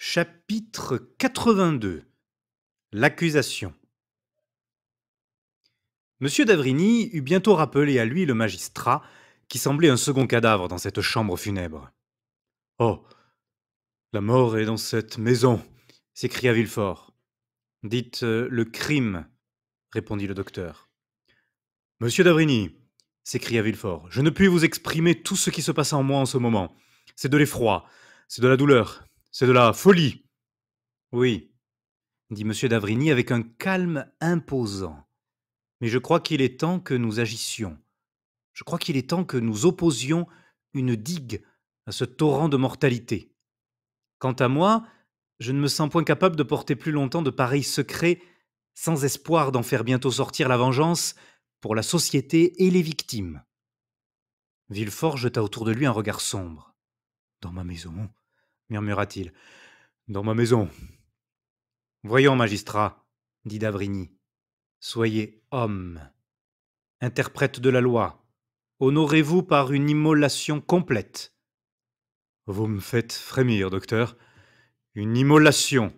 Chapitre 82. L'accusation. Monsieur d'Avrigny eut bientôt rappelé à lui le magistrat, qui semblait un second cadavre dans cette chambre funèbre. Oh, la mort est dans cette maison, s'écria Villefort. Dites le crime, répondit le docteur. Monsieur d'Avrigny, s'écria Villefort, je ne puis vous exprimer tout ce qui se passe en moi en ce moment. C'est de l'effroi, c'est de la douleur, c'est de la folie. Oui, dit monsieur d'Avrigny avec un calme imposant. Mais je crois qu'il est temps que nous agissions. Je crois qu'il est temps que nous opposions une digue à ce torrent de mortalité. Quant à moi, je ne me sens point capable de porter plus longtemps de pareils secrets sans espoir d'en faire bientôt sortir la vengeance pour la société et les victimes. Villefort jeta autour de lui un regard sombre. Dans ma maison, murmura-t-il. Dans ma maison. Voyons, magistrat, dit d'Avrigny. Soyez homme, interprète de la loi. Honorez-vous par une immolation complète. Vous me faites frémir, docteur. Une immolation.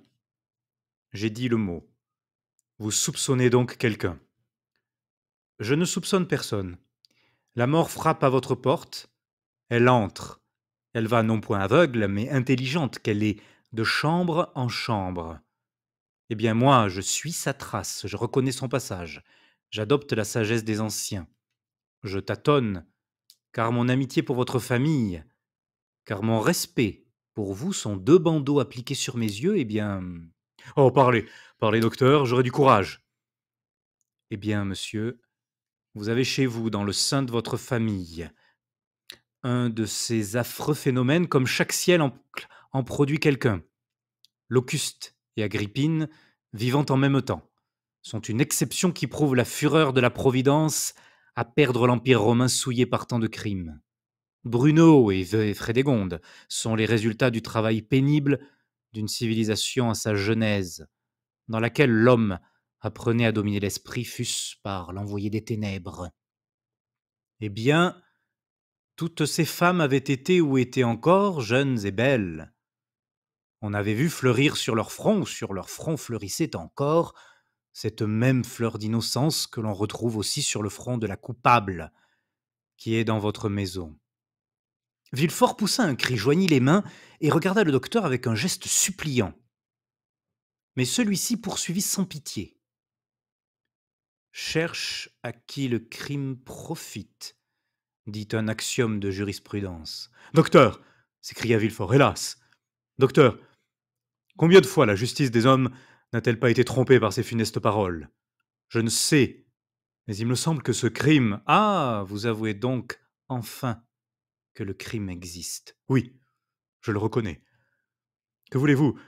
J'ai dit le mot. Vous soupçonnez donc quelqu'un. Je ne soupçonne personne. La mort frappe à votre porte. Elle entre. Elle va non point aveugle, mais intelligente qu'elle est, de chambre en chambre. Eh bien moi, je suis sa trace, je reconnais son passage. J'adopte la sagesse des anciens. Je tâtonne, car mon amitié pour votre famille, car mon respect pour vous sont deux bandeaux appliqués sur mes yeux, eh bien... Oh, parlez, parlez, docteur, j'aurai du courage. Eh bien, monsieur, vous avez chez vous, dans le sein de votre famille, un de ces affreux phénomènes comme chaque ciel en produit quelqu'un. Locuste et Agrippine, vivant en même temps, sont une exception qui prouve la fureur de la Providence à perdre l'Empire romain souillé par tant de crimes. Bruno et Frédégonde sont les résultats du travail pénible d'une civilisation à sa genèse, dans laquelle l'homme apprenait à dominer l'esprit, fût-ce par l'envoyé des ténèbres. Eh bien, toutes ces femmes avaient été ou étaient encore jeunes et belles. On avait vu fleurir sur leur front, ou sur leur front fleurissait encore, cette même fleur d'innocence que l'on retrouve aussi sur le front de la coupable, qui est dans votre maison. Villefort poussa un cri, joignit les mains et regarda le docteur avec un geste suppliant. Mais celui-ci poursuivit sans pitié. Cherche à qui le crime profite, dit un axiome de jurisprudence. Docteur, s'écria Villefort, hélas. Docteur, combien de fois la justice des hommes n'a-t-elle pas été trompée par ces funestes paroles? Je ne sais, mais il me semble que ce crime... Ah, vous avouez donc, enfin, que le crime existe. Oui, je le reconnais. Que voulez-vous?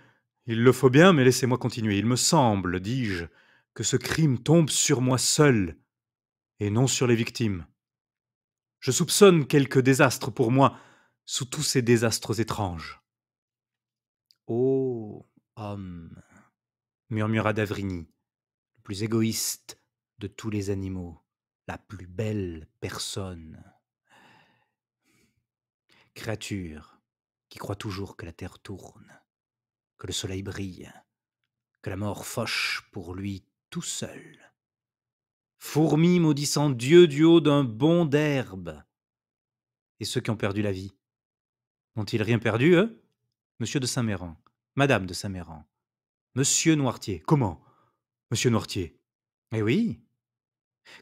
Il le faut bien, mais laissez-moi continuer. Il me semble, dis-je, que ce crime tombe sur moi seul, et non sur les victimes. Je soupçonne quelque désastre pour moi sous tous ces désastres étranges. Ô homme, murmura d'Avrigny, le plus égoïste de tous les animaux, la plus belle personne. Créature qui croit toujours que la terre tourne, que le soleil brille, que la mort fauche pour lui tout seul. Fourmi maudissant Dieu du haut d'un bond d'herbe. Et ceux qui ont perdu la vie, n'ont-ils rien perdu, eux? Monsieur de Saint-Méran, Madame de Saint-Méran, Monsieur Noirtier. Comment? Monsieur Noirtier? Eh oui.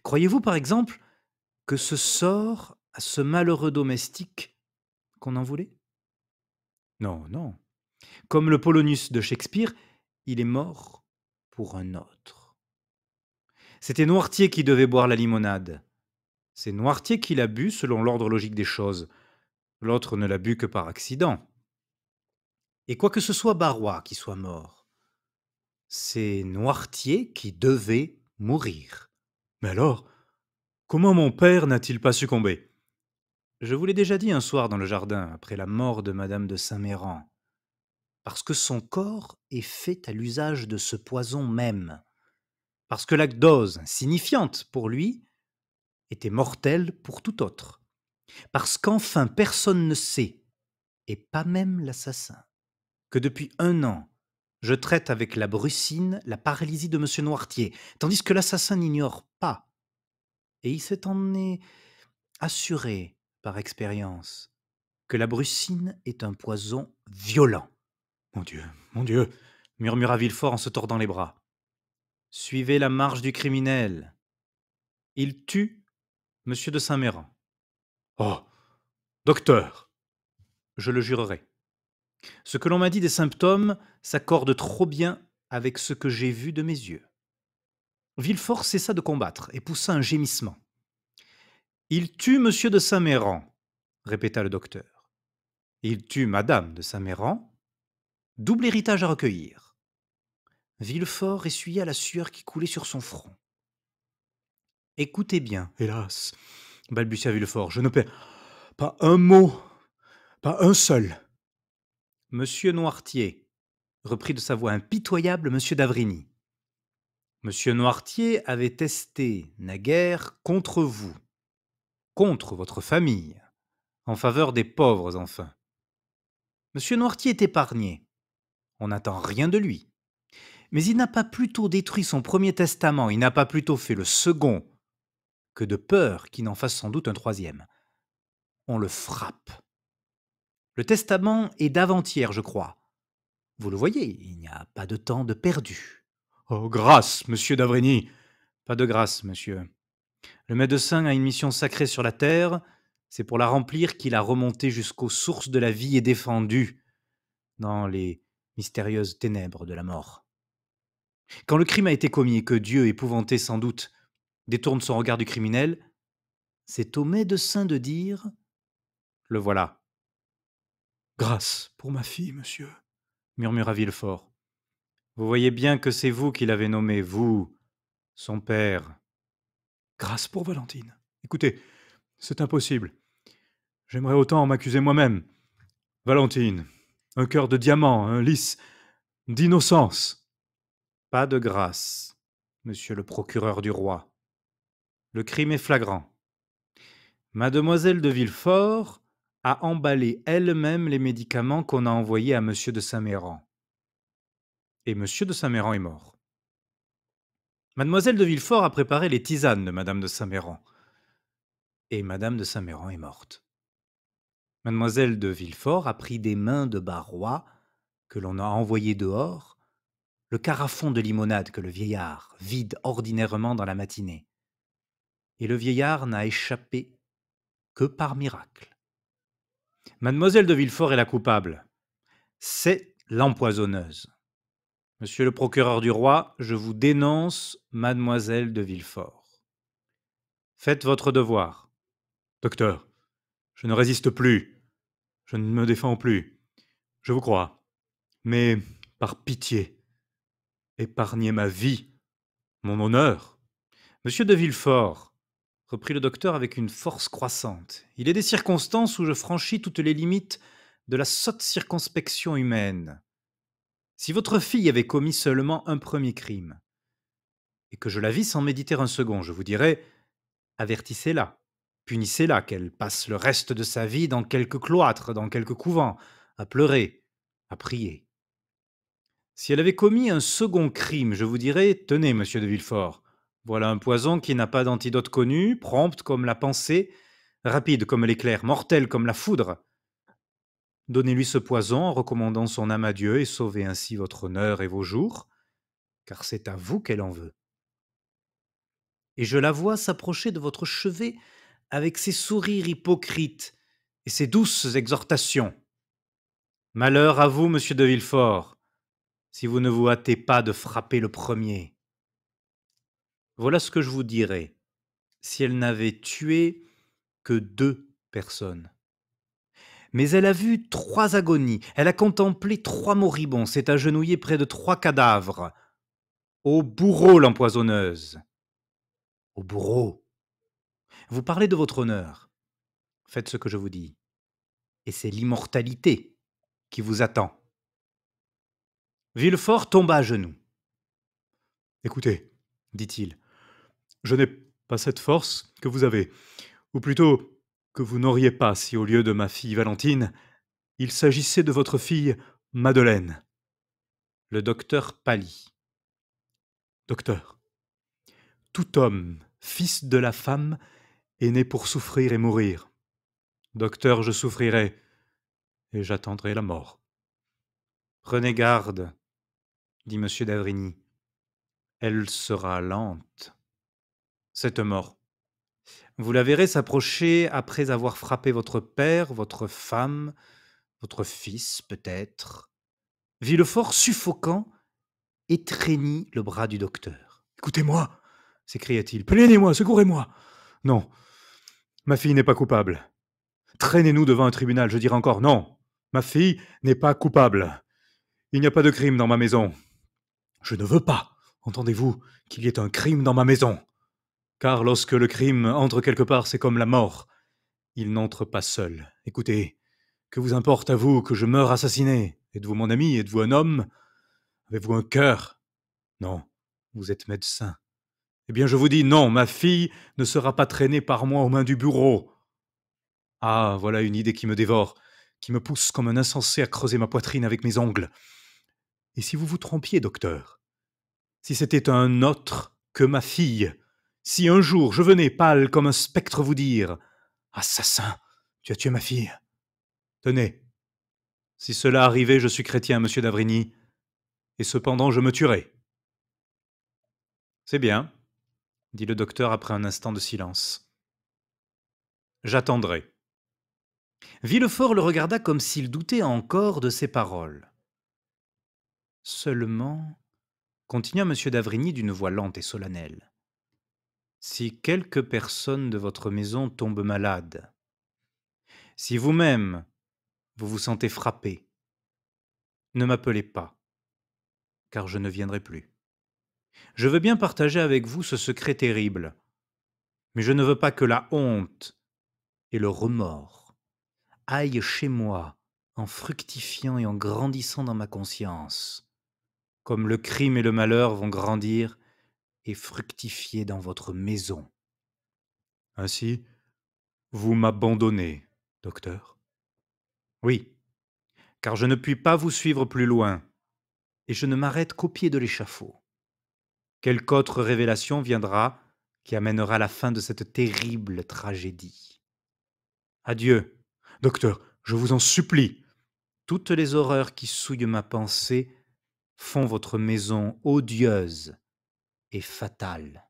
Croyez-vous, par exemple, que ce sort à ce malheureux domestique qu'on en voulait? Non, non. Comme le Polonius de Shakespeare, il est mort pour un autre. C'était Noirtier qui devait boire la limonade. C'est Noirtier qui l'a bu selon l'ordre logique des choses. L'autre ne l'a bu que par accident. Et quoique ce soit Barrois qui soit mort, c'est Noirtier qui devait mourir. Mais alors, comment mon père n'a-t-il pas succombé? Je vous l'ai déjà dit un soir dans le jardin, après la mort de Madame de Saint-Méran. Parce que son corps est fait à l'usage de ce poison même. Parce que la dose, signifiante pour lui, était mortelle pour tout autre. Parce qu'enfin personne ne sait, et pas même l'assassin, que depuis 1 an, je traite avec la brucine la paralysie de monsieur Noirtier, tandis que l'assassin n'ignore pas, et il s'est en est assuré par expérience, que la brucine est un poison violent. Mon Dieu, murmura Villefort en se tordant les bras. Suivez la marche du criminel. Il tue monsieur de Saint-Méran. Oh, docteur, je le jurerai. Ce que l'on m'a dit des symptômes s'accorde trop bien avec ce que j'ai vu de mes yeux. Villefort cessa de combattre et poussa un gémissement. Il tue monsieur de Saint-Méran, répéta le docteur. Il tue madame de Saint-Méran. Double héritage à recueillir. Villefort essuya la sueur qui coulait sur son front. Écoutez bien. Hélas, balbutia Villefort, je ne perds pas un mot, pas un seul. Monsieur Noirtier, reprit de sa voix impitoyable monsieur d'Avrigny. Monsieur Noirtier avait testé naguère contre vous, contre votre famille, en faveur des pauvres enfin. Monsieur Noirtier est épargné. On n'attend rien de lui. Mais il n'a pas plutôt détruit son premier testament, il n'a pas plutôt fait le second, que de peur qu'il n'en fasse sans doute un troisième. On le frappe. Le testament est d'avant-hier, je crois. Vous le voyez, il n'y a pas de temps de perdu. Oh, grâce, monsieur d'Avrigny. Pas de grâce, monsieur. Le médecin a une mission sacrée sur la terre, c'est pour la remplir qu'il a remonté jusqu'aux sources de la vie et défendu dans les mystérieuses ténèbres de la mort. Quand le crime a été commis et que Dieu, épouvanté sans doute, détourne son regard du criminel, c'est au médecin de dire « Le voilà ». Grâce pour ma fille, monsieur, murmura Villefort. Vous voyez bien que c'est vous qui l'avez nommé, vous, son père. Grâce pour Valentine. Écoutez, c'est impossible. J'aimerais autant m'accuser moi-même. Valentine, un cœur de diamant, un lys d'innocence. Pas de grâce, monsieur le procureur du roi. Le crime est flagrant. Mademoiselle de Villefort a emballé elle-même les médicaments qu'on a envoyés à monsieur de Saint-Méran. Et monsieur de Saint-Méran est mort. Mademoiselle de Villefort a préparé les tisanes de madame de Saint-Méran. Et madame de Saint-Méran est morte. Mademoiselle de Villefort a pris des mains de Barrois, que l'on a envoyé dehors, le carafon de limonade que le vieillard vide ordinairement dans la matinée. Et le vieillard n'a échappé que par miracle. Mademoiselle de Villefort est la coupable. C'est l'empoisonneuse. Monsieur le procureur du roi, je vous dénonce mademoiselle de Villefort. Faites votre devoir. Docteur, je ne résiste plus. Je ne me défends plus. Je vous crois. Mais, par pitié, épargnez ma vie, mon honneur. Monsieur de Villefort, reprit le docteur avec une force croissante, il est des circonstances où je franchis toutes les limites de la sotte circonspection humaine. Si votre fille avait commis seulement un premier crime, et que je la vis sans méditer un second, je vous dirais, avertissez-la, punissez-la, qu'elle passe le reste de sa vie dans quelque cloître, dans quelque couvent, à pleurer, à prier. Si elle avait commis un second crime, je vous dirais, tenez, monsieur de Villefort, voilà un poison qui n'a pas d'antidote connu, prompte comme la pensée, rapide comme l'éclair, mortel comme la foudre. Donnez-lui ce poison en recommandant son âme à Dieu et sauvez ainsi votre honneur et vos jours, car c'est à vous qu'elle en veut. Et je la vois s'approcher de votre chevet avec ses sourires hypocrites et ses douces exhortations. Malheur à vous, monsieur de Villefort, si vous ne vous hâtez pas de frapper le premier. Voilà ce que je vous dirais si elle n'avait tué que 2 personnes. Mais elle a vu 3 agonies, elle a contemplé 3 moribonds, s'est agenouillée près de 3 cadavres. Au bourreau, l'empoisonneuse. Au bourreau. Vous parlez de votre honneur. Faites ce que je vous dis. Et c'est l'immortalité qui vous attend. Villefort tomba à genoux. Écoutez, dit-il, je n'ai pas cette force que vous avez, ou plutôt que vous n'auriez pas si au lieu de ma fille Valentine, il s'agissait de votre fille Madeleine. Le docteur pâlit. Docteur, tout homme, fils de la femme, est né pour souffrir et mourir. Docteur, je souffrirai, et j'attendrai la mort. Prenez garde, dit M. d'Avrigny. Elle sera lente, cette mort. Vous la verrez s'approcher après avoir frappé votre père, votre femme, votre fils peut-être. Villefort, suffocant, étreignit le bras du docteur. Écoutez-moi, s'écria-t-il. Plaignez-moi, secourez-moi. Non, ma fille n'est pas coupable. Traînez-nous devant un tribunal, je dirai encore non. Ma fille n'est pas coupable. Il n'y a pas de crime dans ma maison. Je ne veux pas, entendez-vous, qu'il y ait un crime dans ma maison. Car lorsque le crime entre quelque part, c'est comme la mort. Il n'entre pas seul. Écoutez, que vous importe à vous que je meure assassiné? Êtes-vous mon ami? Êtes-vous un homme? Avez-vous un cœur? Non, vous êtes médecin. Eh bien, je vous dis non, ma fille ne sera pas traînée par moi aux mains du bourreau. Ah, voilà une idée qui me dévore, qui me pousse comme un insensé à creuser ma poitrine avec mes ongles. Et si vous vous trompiez, docteur? Si c'était un autre que ma fille? Si un jour je venais pâle comme un spectre vous dire: Assassin, tu as tué ma fille. Tenez, si cela arrivait, je suis chrétien, monsieur d'Avrigny, et cependant je me tuerais. C'est bien, dit le docteur après un instant de silence. J'attendrai. Villefort le regarda comme s'il doutait encore de ses paroles. Seulement, continua M. d'Avrigny d'une voix lente et solennelle, si quelque personne de votre maison tombe malade, si vous-même vous vous sentez frappé, ne m'appelez pas, car je ne viendrai plus. Je veux bien partager avec vous ce secret terrible, mais je ne veux pas que la honte et le remords aillent chez moi en fructifiant et en grandissant dans ma conscience, comme le crime et le malheur vont grandir et fructifier dans votre maison. Ainsi, vous m'abandonnez, docteur? Oui, car je ne puis pas vous suivre plus loin, et je ne m'arrête qu'au pied de l'échafaud. Quelque autre révélation viendra qui amènera la fin de cette terrible tragédie. Adieu, docteur, je vous en supplie. Toutes les horreurs qui souillent ma pensée font votre maison odieuse et fatale.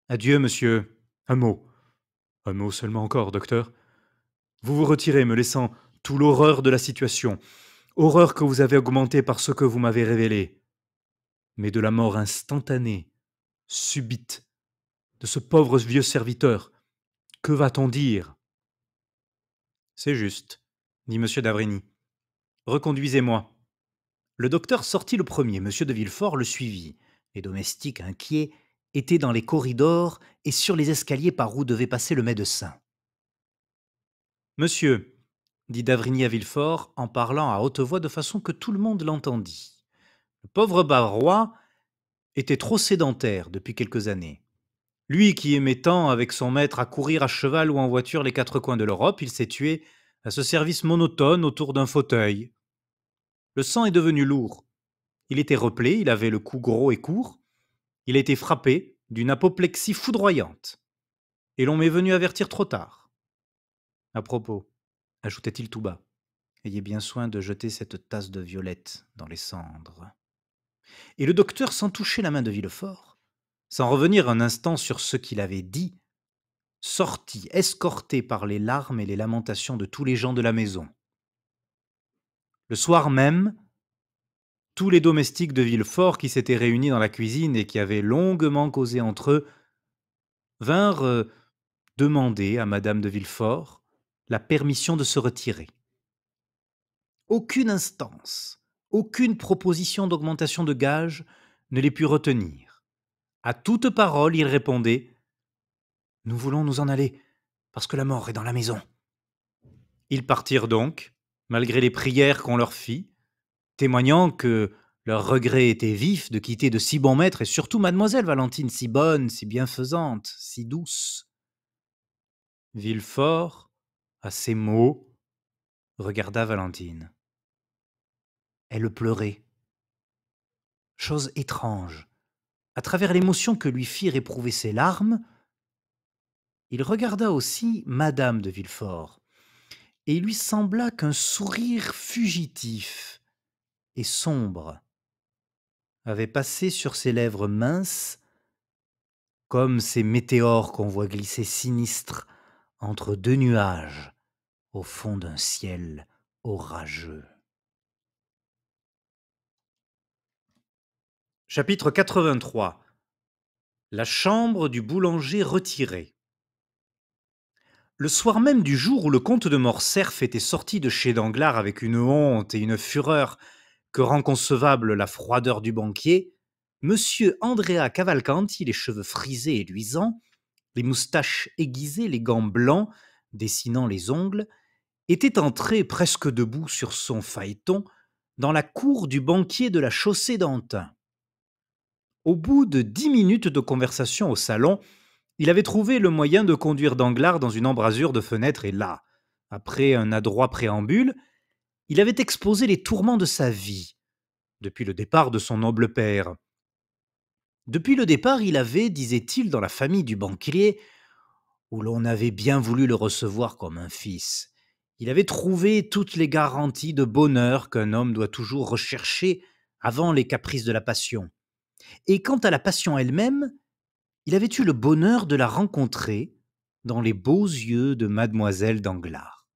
Adieu, monsieur. Un mot seulement encore, docteur. Vous vous retirez, me laissant tout l'horreur de la situation, horreur que vous avez augmentée par ce que vous m'avez révélé, mais de la mort instantanée, subite, de ce pauvre vieux serviteur. Que va-t-on dire? C'est juste, dit M. d'Avrigny. Reconduisez-moi. Le docteur sortit le premier, M. de Villefort le suivit. Les domestiques, inquiets, étaient dans les corridors et sur les escaliers par où devait passer le médecin. Monsieur, dit d'Avrigny à Villefort en parlant à haute voix de façon que tout le monde l'entendit. Le pauvre Barrois était trop sédentaire depuis quelques années. Lui qui aimait tant avec son maître à courir à cheval ou en voiture les quatre coins de l'Europe, il s'est tué à ce service monotone autour d'un fauteuil. Le sang est devenu lourd. Il était replé, il avait le cou gros et court. Il a été frappé d'une apoplexie foudroyante. Et l'on m'est venu avertir trop tard. À propos, ajoutait-il tout bas, ayez bien soin de jeter cette tasse de violette dans les cendres. Et le docteur, sans toucher la main de Villefort, sans revenir un instant sur ce qu'il avait dit, sortit, escorté par les larmes et les lamentations de tous les gens de la maison. Le soir même, tous les domestiques de Villefort qui s'étaient réunis dans la cuisine et qui avaient longuement causé entre eux vinrent demander à madame de Villefort la permission de se retirer. Aucune instance, aucune proposition d'augmentation de gages ne les put retenir. À toute parole, ils répondaient: Nous voulons nous en aller, parce que la mort est dans la maison. Ils partirent donc, malgré les prières qu'on leur fit, témoignant que leur regret était vif de quitter de si bons maîtres et surtout mademoiselle Valentine, si bonne, si bienfaisante, si douce. Villefort, à ces mots, regarda Valentine. Elle pleurait. Chose étrange, à travers l'émotion que lui firent éprouver ses larmes, il regarda aussi madame de Villefort, et il lui sembla qu'un sourire fugitif et sombre avait passé sur ses lèvres minces, comme ces météores qu'on voit glisser sinistres entre deux nuages au fond d'un ciel orageux. Chapitre 83. La chambre du boulanger retirée. Le soir même du jour où le comte de Morcerf était sorti de chez Danglars avec une honte et une fureur que rend concevable la froideur du banquier, monsieur Andrea Cavalcanti, les cheveux frisés et luisants, les moustaches aiguisées, les gants blancs dessinant les ongles, était entré presque debout sur son phaéton dans la cour du banquier de la Chaussée-d'Antin. Au bout de 10 minutes de conversation au salon, il avait trouvé le moyen de conduire Danglars dans une embrasure de fenêtre et là, après un adroit préambule, il avait exposé les tourments de sa vie, depuis le départ de son noble père. Depuis le départ, il avait, disait-il, dans la famille du banquier, où l'on avait bien voulu le recevoir comme un fils, il avait trouvé toutes les garanties de bonheur qu'un homme doit toujours rechercher avant les caprices de la passion. Et quant à la passion elle-même, il avait eu le bonheur de la rencontrer dans les beaux yeux de mademoiselle Danglars.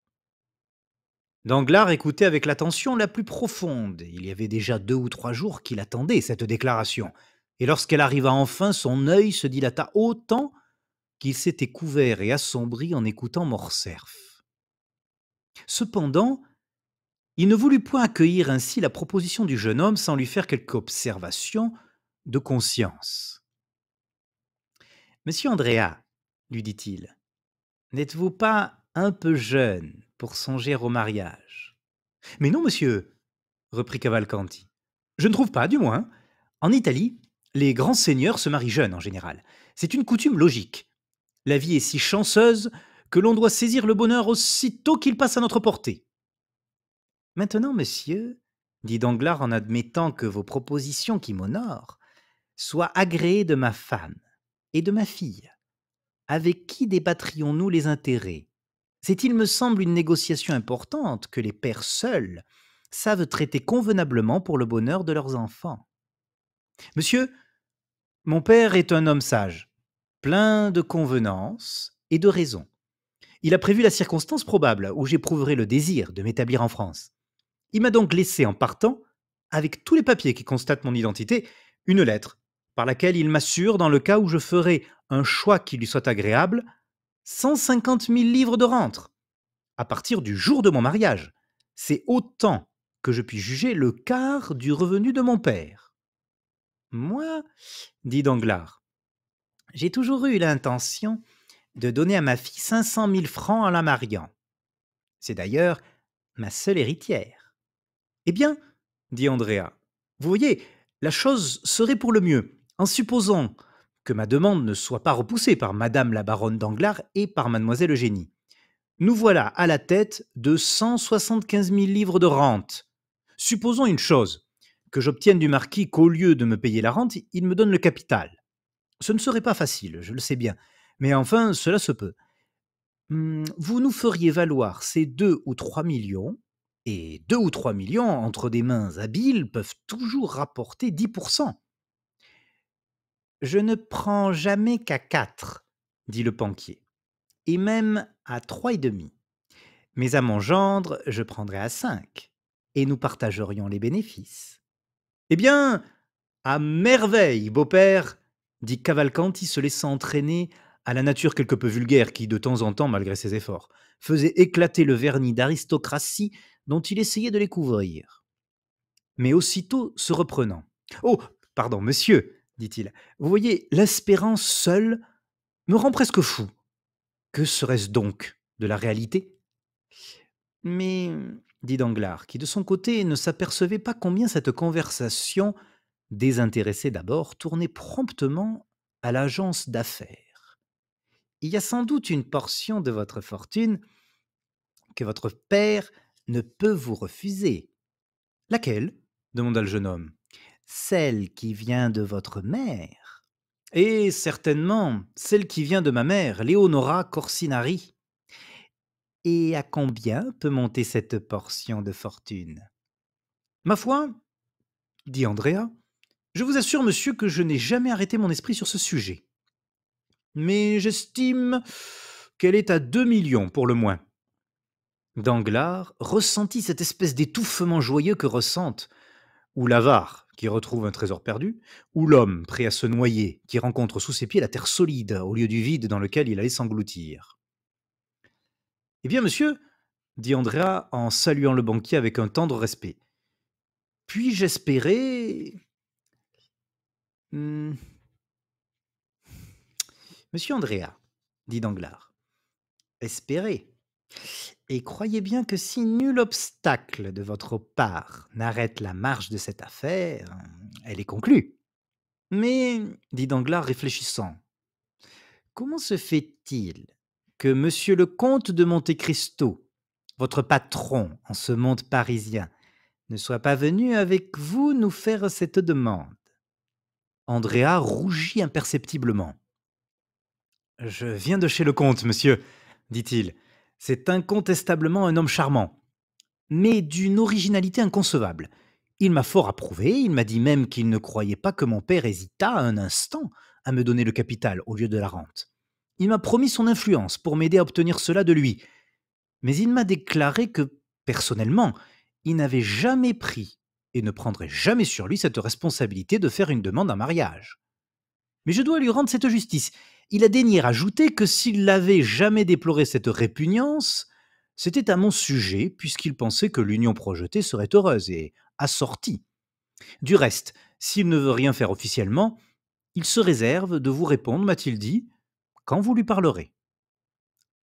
Danglars écoutait avec l'attention la plus profonde. Il y avait déjà 2 ou 3 jours qu'il attendait cette déclaration. Et lorsqu'elle arriva enfin, son œil se dilata autant qu'il s'était couvert et assombri en écoutant Morcerf. Cependant, il ne voulut point accueillir ainsi la proposition du jeune homme sans lui faire quelque observation de conscience. Monsieur Andrea, lui dit-il, n'êtes-vous pas un peu jeune pour songer au mariage? Mais non, monsieur, reprit Cavalcanti. Je ne trouve pas, du moins. En Italie, les grands seigneurs se marient jeunes en général. C'est une coutume logique. La vie est si chanceuse que l'on doit saisir le bonheur aussitôt qu'il passe à notre portée. Maintenant, monsieur, dit Danglars en admettant que vos propositions qui m'honorent soient agréées de ma femme et de ma fille, avec qui débattrions-nous les intérêts? C'est, il me semble, une négociation importante que les pères seuls savent traiter convenablement pour le bonheur de leurs enfants. Monsieur, mon père est un homme sage, plein de convenance et de raison. Il a prévu la circonstance probable où j'éprouverai le désir de m'établir en France. Il m'a donc laissé en partant, avec tous les papiers qui constatent mon identité, une lettre par laquelle il m'assure, dans le cas où je ferai un choix qui lui soit agréable, 150 000 livres de rente, à partir du jour de mon mariage. C'est autant que je puis juger le quart du revenu de mon père. Moi, dit Danglars, j'ai toujours eu l'intention de donner à ma fille 500 000 francs en la mariant. C'est d'ailleurs ma seule héritière. Eh bien, dit Andrea, vous voyez, la chose serait pour le mieux, en supposant que ma demande ne soit pas repoussée par madame la baronne Danglars et par mademoiselle Eugénie. Nous voilà à la tête de 175 000 livres de rente. Supposons une chose, que j'obtienne du marquis qu'au lieu de me payer la rente, il me donne le capital. Ce ne serait pas facile, je le sais bien, mais enfin, cela se peut. Vous nous feriez valoir ces 2 ou 3 millions, et 2 ou 3 millions entre des mains habiles peuvent toujours rapporter 10%. Je ne prends jamais qu'à 4, dit le banquier, et même à 3,5. Mais à mon gendre, je prendrais à 5, et nous partagerions les bénéfices. Eh bien, à merveille, beau-père, dit Cavalcanti, se laissant entraîner à la nature quelque peu vulgaire qui, de temps en temps, malgré ses efforts, faisait éclater le vernis d'aristocratie dont il essayait de les couvrir. Mais aussitôt se reprenant. Oh, pardon, monsieur, dit-il, vous voyez, l'espérance seule me rend presque fou. Que serait-ce donc de la réalité? Mais, dit Danglars, qui de son côté ne s'apercevait pas combien cette conversation, désintéressée d'abord, tournait promptement à l'agence d'affaires. Il y a sans doute une portion de votre fortune que votre père ne peut vous refuser. Laquelle demanda le jeune homme. Celle qui vient de votre mère. Et certainement, celle qui vient de ma mère, Leonora Corsinari. Et à combien peut monter cette portion de fortune? Ma foi, dit Andrea, je vous assure, monsieur, que je n'ai jamais arrêté mon esprit sur ce sujet. Mais j'estime qu'elle est à 2 millions pour le moins. Danglars ressentit cette espèce d'étouffement joyeux que ressentent ou l'avare qui retrouve un trésor perdu, ou l'homme prêt à se noyer qui rencontre sous ses pieds la terre solide au lieu du vide dans lequel il allait s'engloutir. Eh bien, monsieur, dit Andrea en saluant le banquier avec un tendre respect, puis-je espérer... Hmm, Monsieur Andrea, dit Danglars, Espérez. Et croyez bien que si nul obstacle de votre part n'arrête la marche de cette affaire, elle est conclue. mais, dit Danglars réfléchissant, Comment se fait-il que monsieur le comte de Monte Cristo, votre patron en ce monde parisien, ne soit pas venu avec vous nous faire cette demande? Andrea rougit imperceptiblement. Je viens de chez le comte, monsieur, dit-il. C'est incontestablement un homme charmant, mais d'une originalité inconcevable. Il m'a fort approuvé, il m'a dit même qu'il ne croyait pas que mon père hésitât un instant à me donner le capital au lieu de la rente. Il m'a promis son influence pour m'aider à obtenir cela de lui, mais il m'a déclaré que, personnellement, il n'avait jamais pris et ne prendrait jamais sur lui cette responsabilité de faire une demande en mariage. Mais je dois lui rendre cette justice. Il a daigné rajouter que s'il n'avait jamais déploré cette répugnance, c'était à mon sujet, puisqu'il pensait que l'union projetée serait heureuse et assortie. Du reste, s'il ne veut rien faire officiellement, il se réserve de vous répondre, m'a-t-il dit, quand vous lui parlerez.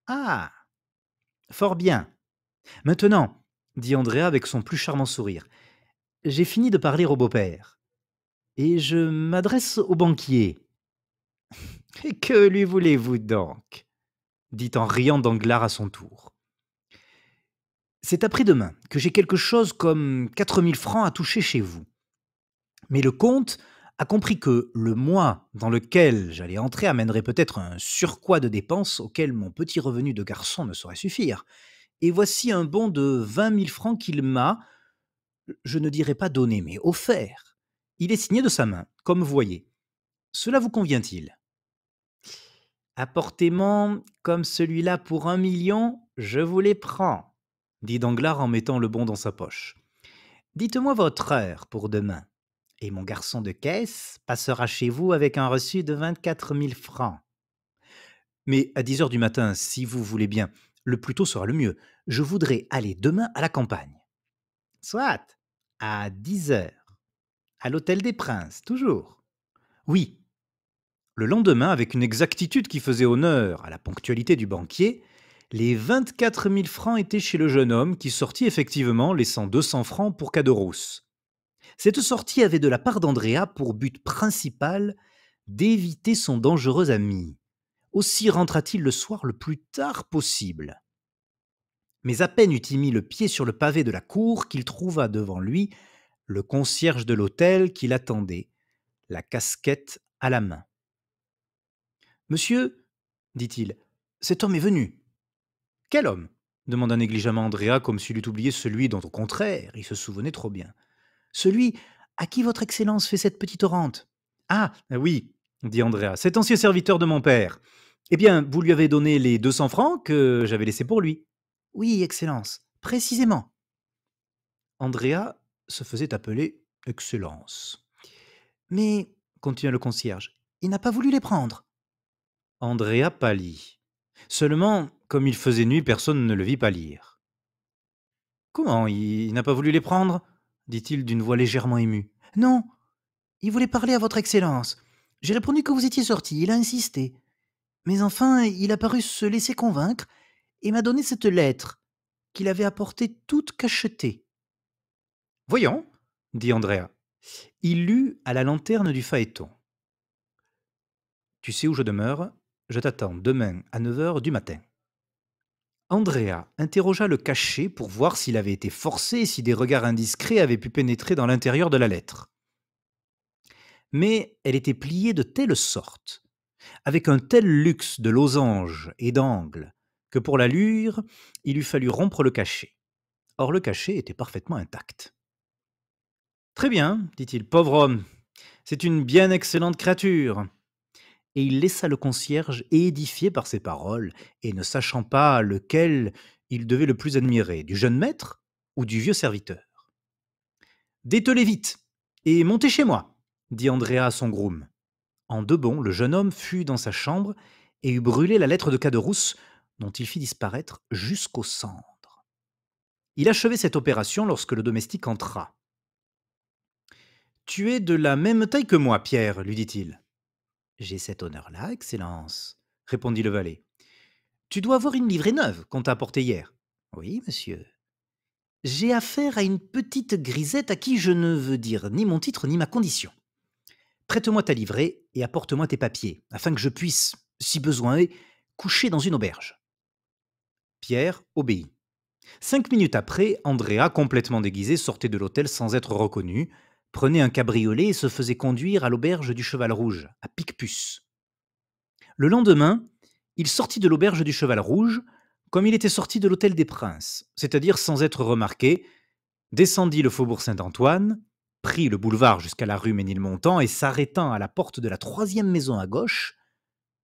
Ah, fort bien. Maintenant, dit Andrea avec son plus charmant sourire, j'ai fini de parler au beau-père, et je m'adresse au banquier. Et que lui voulez-vous donc? Dit en riant Danglars à son tour. C'est après-demain que j'ai quelque chose comme 4 000 francs à toucher chez vous. Mais le comte a compris que le mois dans lequel j'allais entrer amènerait peut-être un surcroît de dépenses auquel mon petit revenu de garçon ne saurait suffire. Et voici un bon de 20 000 francs qu'il m'a, je ne dirais pas donné, mais offert. Il est signé de sa main, comme vous voyez. Cela vous convient-il? Apportez-moi comme celui-là pour 1 million, je vous les prends, Dit Danglars en mettant le bon dans sa poche. Dites-moi votre heure pour demain, et mon garçon de caisse passera chez vous avec un reçu de 24 000 francs. Mais à 10 heures du matin, si vous voulez bien, le plus tôt sera le mieux. Je voudrais aller demain à la campagne. Soit, à 10 heures, à l'Hôtel des Princes, toujours. Oui. Le lendemain, avec une exactitude qui faisait honneur à la ponctualité du banquier, les 24 000 francs étaient chez le jeune homme qui sortit effectivement, laissant 200 francs pour Caderousse. Cette sortie avait de la part d'Andrea pour but principal d'éviter son dangereux ami. Aussi rentra-t-il le soir le plus tard possible. Mais à peine eut-il mis le pied sur le pavé de la cour qu'il trouva devant lui le concierge de l'hôtel qui l'attendait, la casquette à la main. Monsieur, dit-il, cet homme est venu. Quel homme demanda négligemment Andrea comme s'il eût oublié celui dont, au contraire, il se souvenait trop bien. Celui à qui votre Excellence fait cette petite rente. Ah, oui, dit Andrea, cet ancien serviteur de mon père. Eh bien, vous lui avez donné les 200 francs que j'avais laissés pour lui. Oui, Excellence, précisément. Andrea se faisait appeler Excellence. Mais, continua le concierge, il n'a pas voulu les prendre. Andrea pâlit. Seulement, comme il faisait nuit, personne ne le vit pâlir. Comment, il n'a pas voulu les prendre dit-il d'une voix légèrement émue. Non, il voulait parler à votre Excellence. J'ai répondu que vous étiez sorti, il a insisté. Mais enfin, il a paru se laisser convaincre et m'a donné cette lettre, qu'il avait apportée toute cachetée. Voyons, dit Andrea. Il lut à la lanterne du phaéton. Tu sais où je demeure, je t'attends demain à 9 heures du matin. Andrea interrogea le cachet pour voir s'il avait été forcé et si des regards indiscrets avaient pu pénétrer dans l'intérieur de la lettre. Mais elle était pliée de telle sorte, avec un tel luxe de losanges et d'angles, que pour la lire, il eût fallu rompre le cachet. Or le cachet était parfaitement intact. Très bien, dit-il, pauvre homme, c'est une bien excellente créature. Et il laissa le concierge édifié par ces paroles, et ne sachant pas lequel il devait le plus admirer, du jeune maître ou du vieux serviteur. Dételez vite et montez chez moi, dit Andrea à son groom. En deux bonds, le jeune homme fut dans sa chambre et eut brûlé la lettre de Caderousse, dont il fit disparaître jusqu'aux cendres. Il achevait cette opération lorsque le domestique entra. Tu es de la même taille que moi, Pierre, lui dit-il. J'ai cet honneur-là, Excellence, répondit le valet. Tu dois avoir une livrée neuve qu'on t'a apportée hier. Oui, monsieur. J'ai affaire à une petite grisette à qui je ne veux dire ni mon titre ni ma condition. Prête-moi ta livrée et apporte-moi tes papiers, afin que je puisse, si besoin est, coucher dans une auberge. Pierre obéit. 5 minutes après, Andrea, complètement déguisé, sortait de l'hôtel sans être reconnu, prenait un cabriolet et se faisait conduire à l'auberge du Cheval Rouge, à Picpus. Le lendemain, il sortit de l'auberge du Cheval Rouge, comme il était sorti de l'hôtel des Princes, c'est-à-dire sans être remarqué, descendit le faubourg Saint-Antoine, prit le boulevard jusqu'à la rue Ménilmontant et s'arrêtant à la porte de la troisième maison à gauche,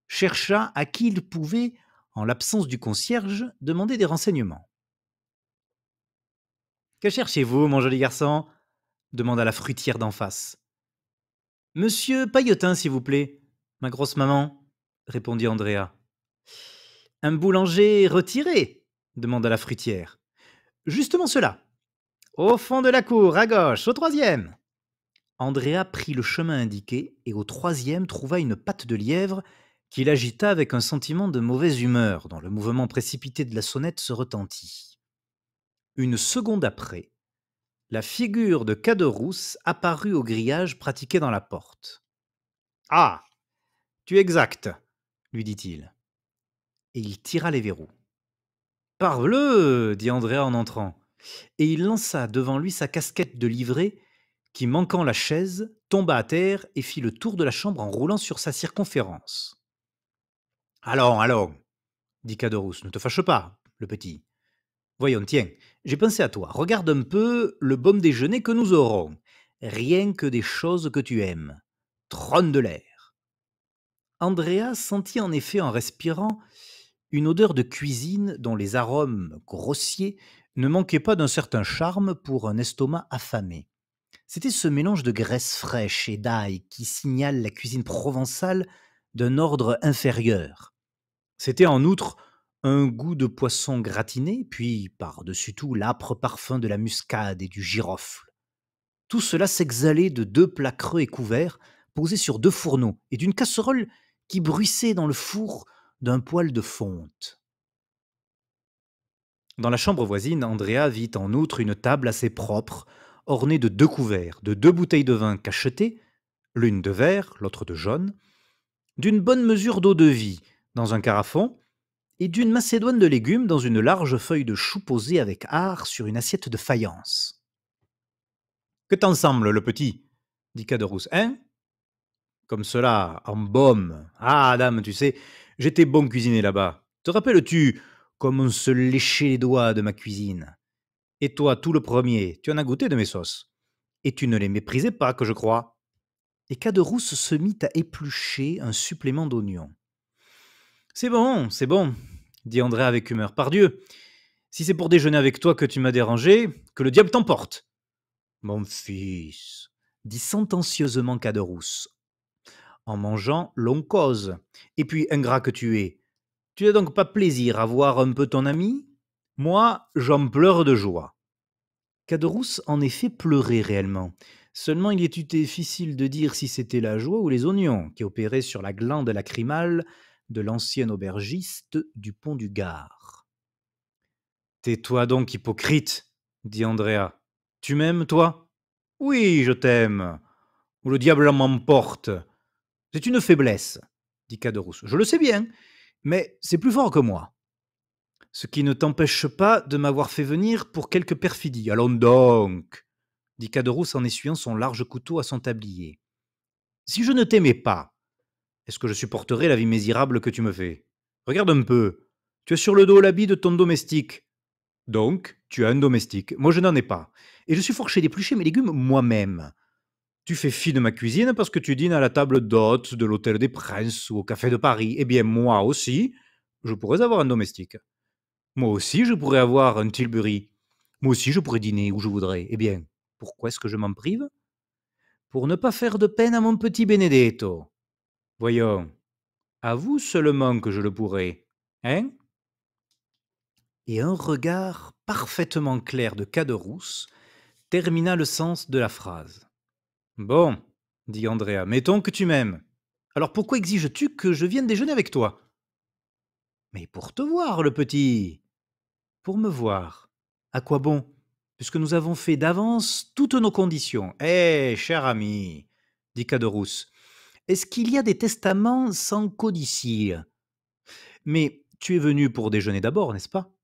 chercha à qui il pouvait, en l'absence du concierge, demander des renseignements. Que cherchez-vous, mon joli garçon demanda la fruitière d'en face. Monsieur Pailletin, s'il vous plaît, ma grosse maman, répondit Andrea. Un boulanger retiré demanda la fruitière. Justement cela. Au fond de la cour, à gauche, au troisième. Andrea prit le chemin indiqué et au troisième trouva une patte de lièvre qu'il agita avec un sentiment de mauvaise humeur dont le mouvement précipité de la sonnette se retentit. Une seconde après, la figure de Caderousse apparut au grillage pratiqué dans la porte. « Ah, tu es exact, lui dit-il. Et il tira les verrous. « Parbleu, dit Andrea en entrant, et il lança devant lui sa casquette de livrée qui, manquant la chaise, tomba à terre et fit le tour de la chambre en roulant sur sa circonférence. « Allons, allons, dit Caderousse, ne te fâche pas, le petit. Voyons, tiens, j'ai pensé à toi. Regarde un peu le bon déjeuner que nous aurons. Rien que des choses que tu aimes. Trône de l'air. » Andrea sentit en effet en respirant une odeur de cuisine dont les arômes grossiers ne manquaient pas d'un certain charme pour un estomac affamé. C'était ce mélange de graisse fraîche et d'ail qui signale la cuisine provençale d'un ordre inférieur. C'était en outre un goût de poisson gratiné, puis par-dessus tout l'âpre parfum de la muscade et du girofle. Tout cela s'exhalait de deux plats creux et couverts, posés sur deux fourneaux, et d'une casserole qui bruissait dans le four d'un poêle de fonte. Dans la chambre voisine, Andrea vit en outre une table assez propre, ornée de deux couverts, de deux bouteilles de vin cachetées, l'une de verre, l'autre de jaune, d'une bonne mesure d'eau-de-vie dans un carafon, et d'une macédoine de légumes dans une large feuille de chou posée avec art sur une assiette de faïence. « Que t'en semble, le petit ?» dit Caderousse. « Hein ? Comme cela, en baume. Ah, dame, tu sais, j'étais bon cuisinier là-bas. Te rappelles-tu comme on se léchait les doigts de ma cuisine? Et toi, tout le premier, tu en as goûté de mes sauces. Et tu ne les méprisais pas, que je crois. » Et Caderousse se mit à éplucher un supplément d'oignon. « C'est bon, dit André avec humeur. Pardieu, si c'est pour déjeuner avec toi que tu m'as dérangé, que le diable t'emporte. » Mon fils, dit sentencieusement Caderousse, en mangeant l'on cause. Et puis, ingrat que tu n'as donc pas plaisir à voir un peu ton ami? Moi, j'en pleure de joie. Caderousse en effet pleurait réellement. Seulement il était difficile de dire si c'était la joie ou les oignons qui opéraient sur la glande lacrymale de l'ancien aubergiste du pont du Gard. « Tais-toi donc, hypocrite, dit Andrea. Tu m'aimes, toi? Oui, je t'aime. Ou le diable m'emporte. C'est une faiblesse, dit Caderousse. Je le sais bien, mais c'est plus fort que moi. Ce qui ne t'empêche pas de m'avoir fait venir pour quelque perfidie. Allons donc, dit Caderousse en essuyant son large couteau à son tablier. Si je ne t'aimais pas, est-ce que je supporterais la vie misérable que tu me fais? Regarde un peu. Tu as sur le dos l'habit de ton domestique. Donc, tu as un domestique. Moi, je n'en ai pas. Et je suis forcé d'éplucher mes légumes moi-même. Tu fais fi de ma cuisine parce que tu dînes à la table d'hôte de l'Hôtel des Princes ou au Café de Paris. Eh bien, moi aussi, je pourrais avoir un domestique. Moi aussi, je pourrais avoir un Tilbury. Moi aussi, je pourrais dîner où je voudrais. Eh bien, pourquoi est-ce que je m'en prive? Pour ne pas faire de peine à mon petit Benedetto. Voyons, à vous seulement que je le pourrais. Hein? Et un regard parfaitement clair de Caderousse termina le sens de la phrase. Bon, dit Andrea, mettons que tu m'aimes. Alors pourquoi exiges-tu que je vienne déjeuner avec toi? Mais pour te voir, le petit. Pour me voir. À quoi bon? Puisque nous avons fait d'avance toutes nos conditions. Eh, cher ami, dit Caderousse, est-ce qu'il y a des testaments sans codicille? Mais tu es venu pour déjeuner d'abord, n'est-ce pas?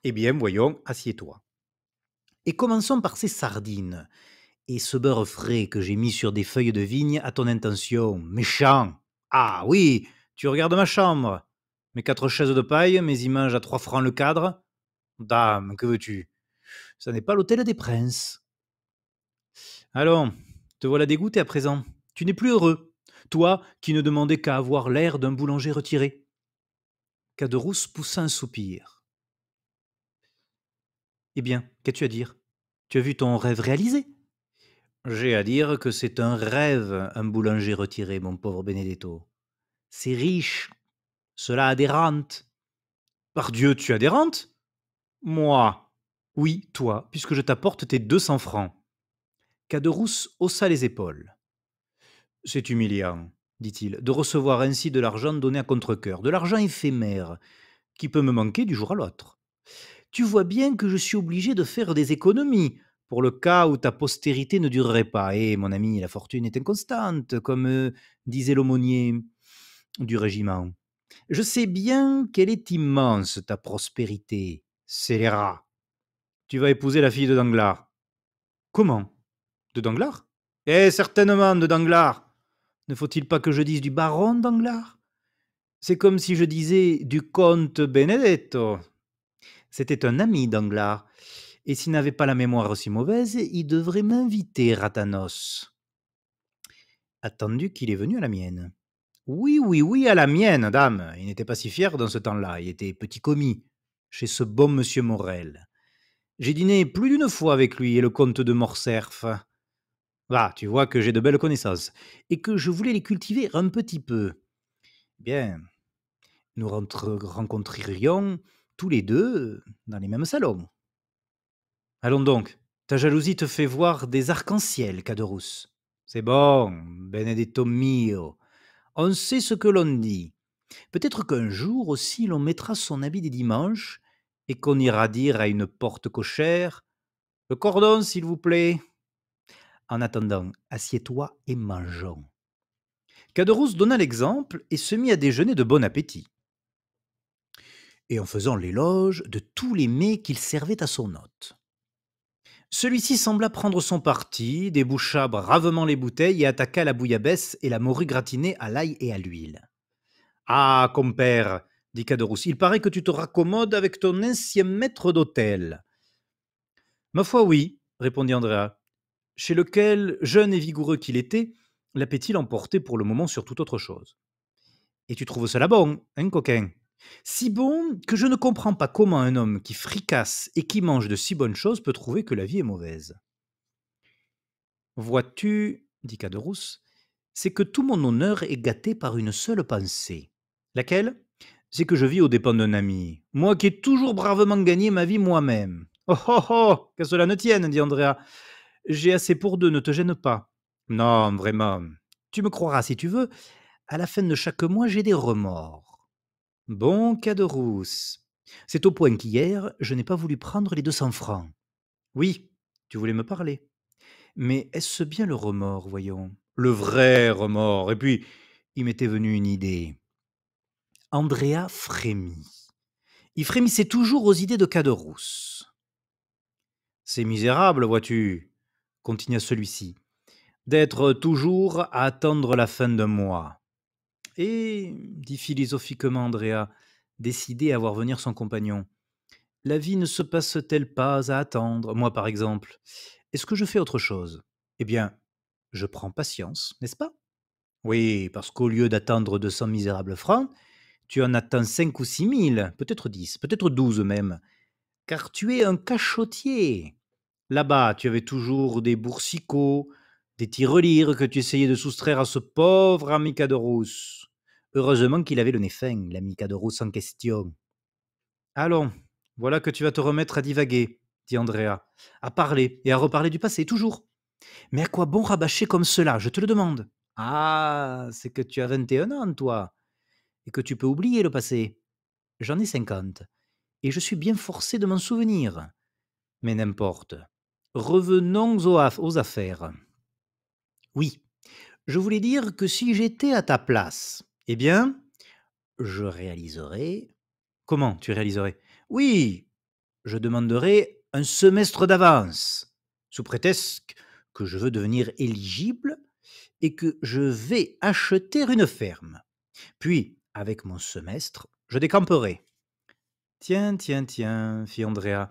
Eh bien, voyons, assieds-toi. Et commençons par ces sardines et ce beurre frais que j'ai mis sur des feuilles de vigne à ton intention. Méchant! Ah oui, tu regardes ma chambre. Mes 4 chaises de paille, mes images à 3 francs le cadre. Dame, que veux-tu? Ça n'est pas l'hôtel des princes. Allons, te voilà dégoûté à présent. Tu n'es plus heureux. Toi qui ne demandais qu'à avoir l'air d'un boulanger retiré. Caderousse poussa un soupir. Eh bien, qu'as-tu à dire? Tu as vu ton rêve réalisé? J'ai à dire que c'est un rêve, un boulanger retiré, mon pauvre Benedetto. C'est riche, cela a des rentes. Pardieu, tu as des rentes? Moi. Oui, toi, puisque je t'apporte tes 200 francs. Caderousse haussa les épaules. C'est humiliant, dit-il, de recevoir ainsi de l'argent donné à contre-cœur, de l'argent éphémère, qui peut me manquer du jour à l'autre. Tu vois bien que je suis obligé de faire des économies, pour le cas où ta postérité ne durerait pas. Et, mon ami, la fortune est inconstante, comme disait l'aumônier du régiment. Je sais bien qu'elle est immense, ta prospérité. Scélérat. Tu vas épouser la fille de Danglars. Comment? De Danglars? Eh, certainement, de Danglars. Ne faut-il pas que je dise du baron Danglars? C'est comme si je disais du comte Benedetto. C'était un ami Danglars. Et s'il n'avait pas la mémoire aussi mauvaise, il devrait m'inviter, Ratanos. Attendu qu'il est venu à la mienne. Oui, oui, oui, à la mienne, dame. Il n'était pas si fier dans ce temps-là. Il était petit commis, chez ce bon monsieur Morel. J'ai dîné plus d'une fois avec lui et le comte de Morcerf. Ah, tu vois que j'ai de belles connaissances. Et que je voulais les cultiver un petit peu. Bien, nous rencontrerions tous les deux dans les mêmes salons. Allons donc, ta jalousie te fait voir des arcs-en-ciel, Caderousse. C'est bon, Benedetto mio. On sait ce que l'on dit. Peut-être qu'un jour aussi l'on mettra son habit des dimanches et qu'on ira dire à une porte cochère: le cordon, s'il vous plaît. En attendant, assieds-toi et mangeons. Caderousse donna l'exemple et se mit à déjeuner de bon appétit, et en faisant l'éloge de tous les mets qu'il servait à son hôte. Celui-ci sembla prendre son parti, déboucha bravement les bouteilles et attaqua la bouillabaisse et la morue gratinée à l'ail et à l'huile. Ah, compère, dit Caderousse, il paraît que tu te raccommodes avec ton ancien maître d'hôtel. Ma foi, oui, répondit Andrea, chez lequel, jeune et vigoureux qu'il était, l'appétit l'emportait pour le moment sur toute autre chose. Et tu trouves cela bon, hein, coquin? Si bon que je ne comprends pas comment un homme qui fricasse et qui mange de si bonnes choses peut trouver que la vie est mauvaise. Vois-tu, dit Caderousse, c'est que tout mon honneur est gâté par une seule pensée. Laquelle? C'est que je vis aux dépens d'un ami, moi qui ai toujours bravement gagné ma vie moi-même. Oh oh oh, qu'à cela ne tienne, dit Andrea. J'ai assez pour deux, ne te gêne pas. Non, vraiment. Tu me croiras si tu veux, à la fin de chaque mois, j'ai des remords. Bon, Caderousse. C'est au point qu'hier, je n'ai pas voulu prendre les 200 francs. Oui, tu voulais me parler. Mais est-ce bien le remords, voyons? Le vrai remords. Et puis, il m'était venu une idée. Andrea frémit. Il frémissait toujours aux idées de Caderousse. C'est misérable, vois-tu, continua celui-ci, d'être toujours à attendre la fin d'un mois. Et, dit philosophiquement Andrea, décidé à voir venir son compagnon, la vie ne se passe-t-elle pas à attendre, moi par exemple? Est-ce que je fais autre chose? Eh bien, je prends patience, n'est-ce pas? Oui, parce qu'au lieu d'attendre 200 misérables francs, tu en attends 5 ou 6 000, peut-être 10, peut-être 12 même, car tu es un cachotier. Là-bas, tu avais toujours des boursicots, des tirelires que tu essayais de soustraire à ce pauvre ami Caderousse. Heureusement qu'il avait le nez fin, l'ami Caderousse en question. Allons, voilà que tu vas te remettre à divaguer, dit Andrea, à parler et à reparler du passé, toujours. Mais à quoi bon rabâcher comme cela, je te le demande? Ah, c'est que tu as 21 ans, toi, et que tu peux oublier le passé. J'en ai 50, et je suis bien forcé de m'en souvenir. Mais n'importe. Revenons aux affaires. Oui, je voulais dire que si j'étais à ta place, eh bien, je réaliserais. Comment tu réaliserais? Oui, je demanderais un semestre d'avance, sous prétexte que je veux devenir éligible et que je vais acheter une ferme. Puis, avec mon semestre, je décamperai. Tiens, tiens, tiens, fit Andrea,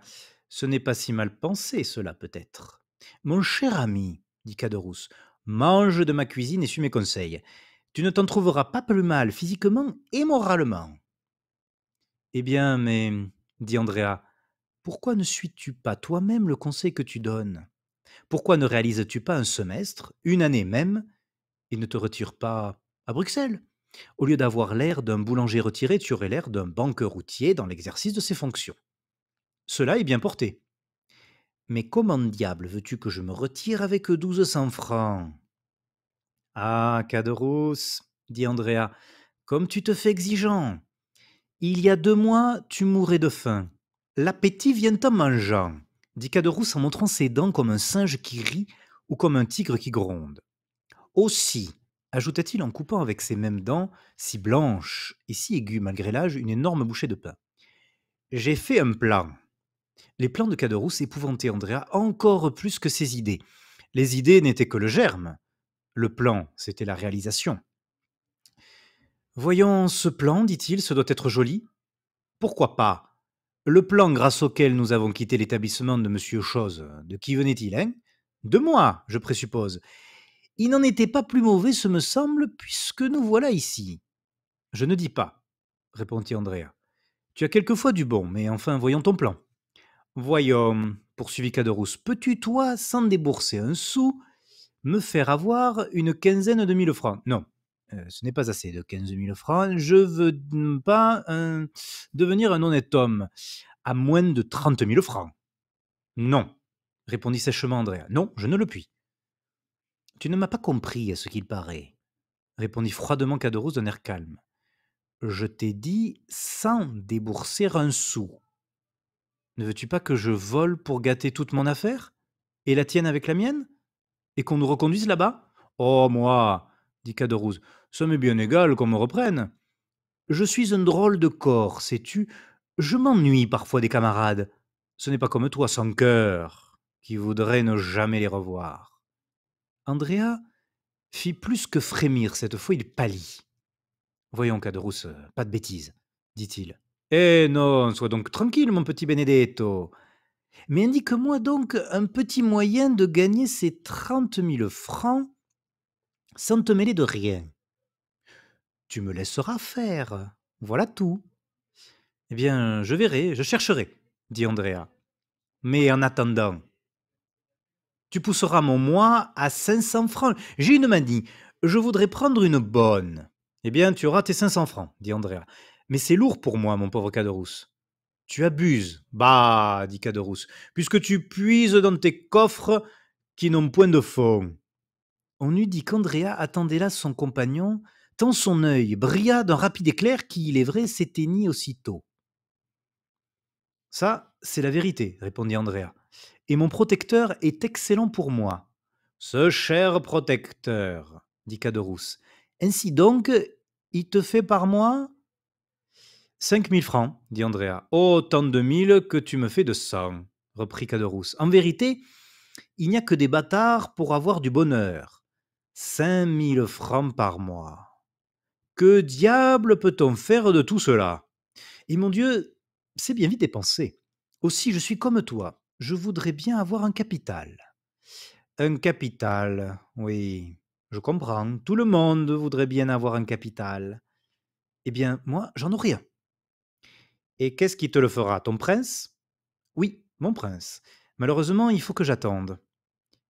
ce n'est pas si mal pensé, cela peut-être. Mon cher ami, dit Caderousse, mange de ma cuisine et suis mes conseils. Tu ne t'en trouveras pas plus mal physiquement et moralement. Eh bien, mais, dit Andrea, pourquoi ne suis-tu pas toi-même le conseil que tu donnes? Pourquoi ne réalises-tu pas un semestre, une année même, et ne te retires pas à Bruxelles? Au lieu d'avoir l'air d'un boulanger retiré, tu aurais l'air d'un banqueur routier dans l'exercice de ses fonctions. Cela est bien porté. Mais comment diable veux-tu que je me retire avec 1200 francs? Ah, Caderousse, dit Andrea, comme tu te fais exigeant. Il y a 2 mois, tu mourais de faim. L'appétit vient en mangeant, dit Caderousse en montrant ses dents comme un singe qui rit ou comme un tigre qui gronde. Aussi, ajouta-t-il en coupant avec ses mêmes dents, si blanches et si aiguës malgré l'âge, une énorme bouchée de pain. J'ai fait un plan. Les plans de Caderousse épouvantaient Andrea encore plus que ses idées. Les idées n'étaient que le germe. Le plan, c'était la réalisation. Voyons ce plan, dit-il, ce doit être joli. Pourquoi pas? Le plan grâce auquel nous avons quitté l'établissement de Monsieur Chose, de qui venait-il, hein? De moi, je présuppose. Il n'en était pas plus mauvais, ce me semble, puisque nous voilà ici. Je ne dis pas, répondit Andrea. Tu as quelquefois du bon, mais enfin, voyons ton plan. Voyons, poursuivit Caderousse, peux-tu, toi, sans débourser un sou, me faire avoir une quinzaine de 1000 francs? Non, ce n'est pas assez de 15 000 francs. Je veux pas devenir un honnête homme à moins de 30 000 francs. Non, répondit sèchement Andrea. Non, je ne le puis. Tu ne m'as pas compris, à ce qu'il paraît, répondit froidement Caderousse d'un air calme. Je t'ai dit sans débourser un sou. Ne veux-tu pas que je vole pour gâter toute mon affaire? Et la tienne avec la mienne? Et qu'on nous reconduise là-bas? Oh, moi, dit Caderousse, ça m'est bien égal qu'on me reprenne. Je suis un drôle de corps, sais-tu? Je m'ennuie parfois des camarades. Ce n'est pas comme toi, sans cœur, qui voudrait ne jamais les revoir. Andrea fit plus que frémir cette fois, il pâlit. Voyons, Caderousse, pas de bêtises, dit-il. Eh non, sois donc tranquille, mon petit Benedetto. Mais indique-moi donc un petit moyen de gagner ces 30 000 francs sans te mêler de rien. Tu me laisseras faire. Voilà tout. Eh bien, je verrai, je chercherai, dit Andrea. Mais en attendant, tu pousseras mon mois à 500 francs. J'ai une manie. Je voudrais prendre une bonne. Eh bien, tu auras tes 500 francs, dit Andrea. Mais c'est lourd pour moi, mon pauvre Caderousse. Tu abuses. Bah, dit Caderousse, puisque tu puises dans tes coffres qui n'ont point de fond. On eût dit qu'Andrea attendait là son compagnon, tant son œil brilla d'un rapide éclair qui, il est vrai, s'éteignit aussitôt. Ça, c'est la vérité, répondit Andrea. Et mon protecteur est excellent pour moi. Ce cher protecteur, dit Caderousse. Ainsi donc, il te fait par moi? 5 000 francs, dit Andrea. Autant de 1000 que tu me fais de 100, reprit Caderousse. En vérité, il n'y a que des bâtards pour avoir du bonheur. 5 000 francs par mois. Que diable peut-on faire de tout cela? Et mon Dieu, c'est bien vite dépensé. Aussi, je suis comme toi. Je voudrais bien avoir un capital. Un capital, oui, je comprends. Tout le monde voudrait bien avoir un capital. Eh bien, moi, j'en aurai un. Et qu'est-ce qui te le fera, ton prince? Oui, mon prince. Malheureusement, il faut que j'attende.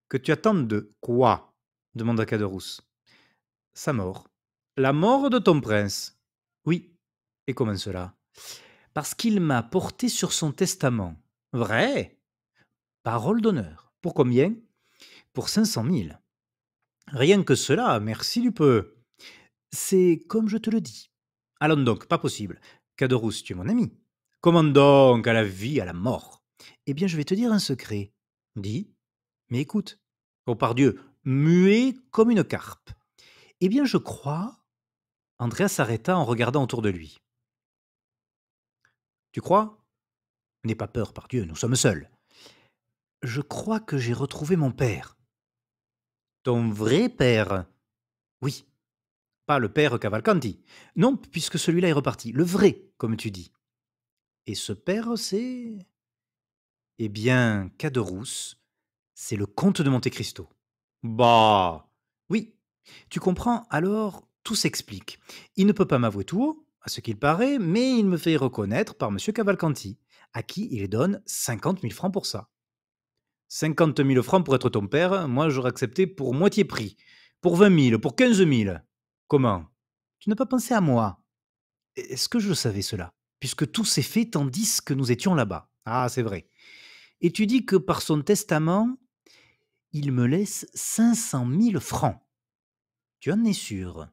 Que tu attendes de quoi? Demanda Caderousse. Sa mort. La mort de ton prince? Oui. Et comment cela? Parce qu'il m'a porté sur son testament. Vrai? Parole d'honneur. Pour combien? Pour 500 000. Rien que cela, merci du peu. C'est comme je te le dis. Allons donc, pas possible. Caderousse, tu es mon ami. Comment donc, à la vie, à la mort? Eh bien, je vais te dire un secret. Dis, mais écoute. Oh, pardieu, muet comme une carpe. Eh bien, je crois. Andrea s'arrêta en regardant autour de lui. Tu crois? N'aie pas peur, pardieu, nous sommes seuls. Je crois que j'ai retrouvé mon père. Ton vrai père? Oui, pas le père Cavalcanti. Non, puisque celui-là est reparti. Le vrai, comme tu dis. Et ce père, c'est... Eh bien, Caderousse, c'est le comte de Monte Cristo. Bah! Oui, tu comprends, alors tout s'explique. Il ne peut pas m'avouer tout haut, à ce qu'il paraît, mais il me fait reconnaître par monsieur Cavalcanti, à qui il donne 50 000 francs pour ça. 50 000 francs pour être ton père, moi j'aurais accepté pour moitié prix. Pour 20 000, pour 15 000. Comment? Tu n'as pas pensé à moi? Est-ce que je savais cela? Puisque tout s'est fait tandis que nous étions là-bas. Ah, c'est vrai. Et tu dis que par son testament, il me laisse 500 000 francs. Tu en es sûr?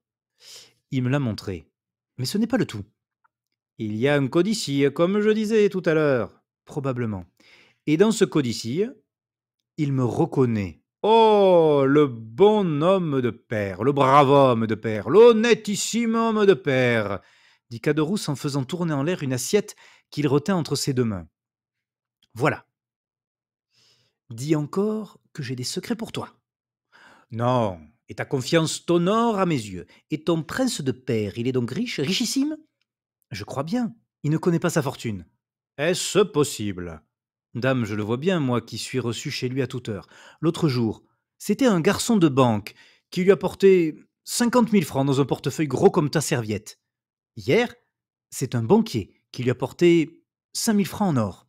Il me l'a montré. Mais ce n'est pas le tout. Il y a un codicille, comme je disais tout à l'heure. Probablement. Et dans ce codicille, il me reconnaît. Oh, le bon homme de père, le brave homme de père, l'honnêtissime homme de père, dit Caderousse en faisant tourner en l'air une assiette qu'il retint entre ses deux mains. Voilà. Dis encore que j'ai des secrets pour toi. Non, et ta confiance t'honore à mes yeux. Et ton prince de père, il est donc riche, richissime? Je crois bien. Il ne connaît pas sa fortune. Est-ce possible? Dame, je le vois bien, moi qui suis reçu chez lui à toute heure. L'autre jour, c'était un garçon de banque qui lui a porté 50 000 francs dans un portefeuille gros comme ta serviette. Hier, c'est un banquier qui lui a porté 5 000 francs en or.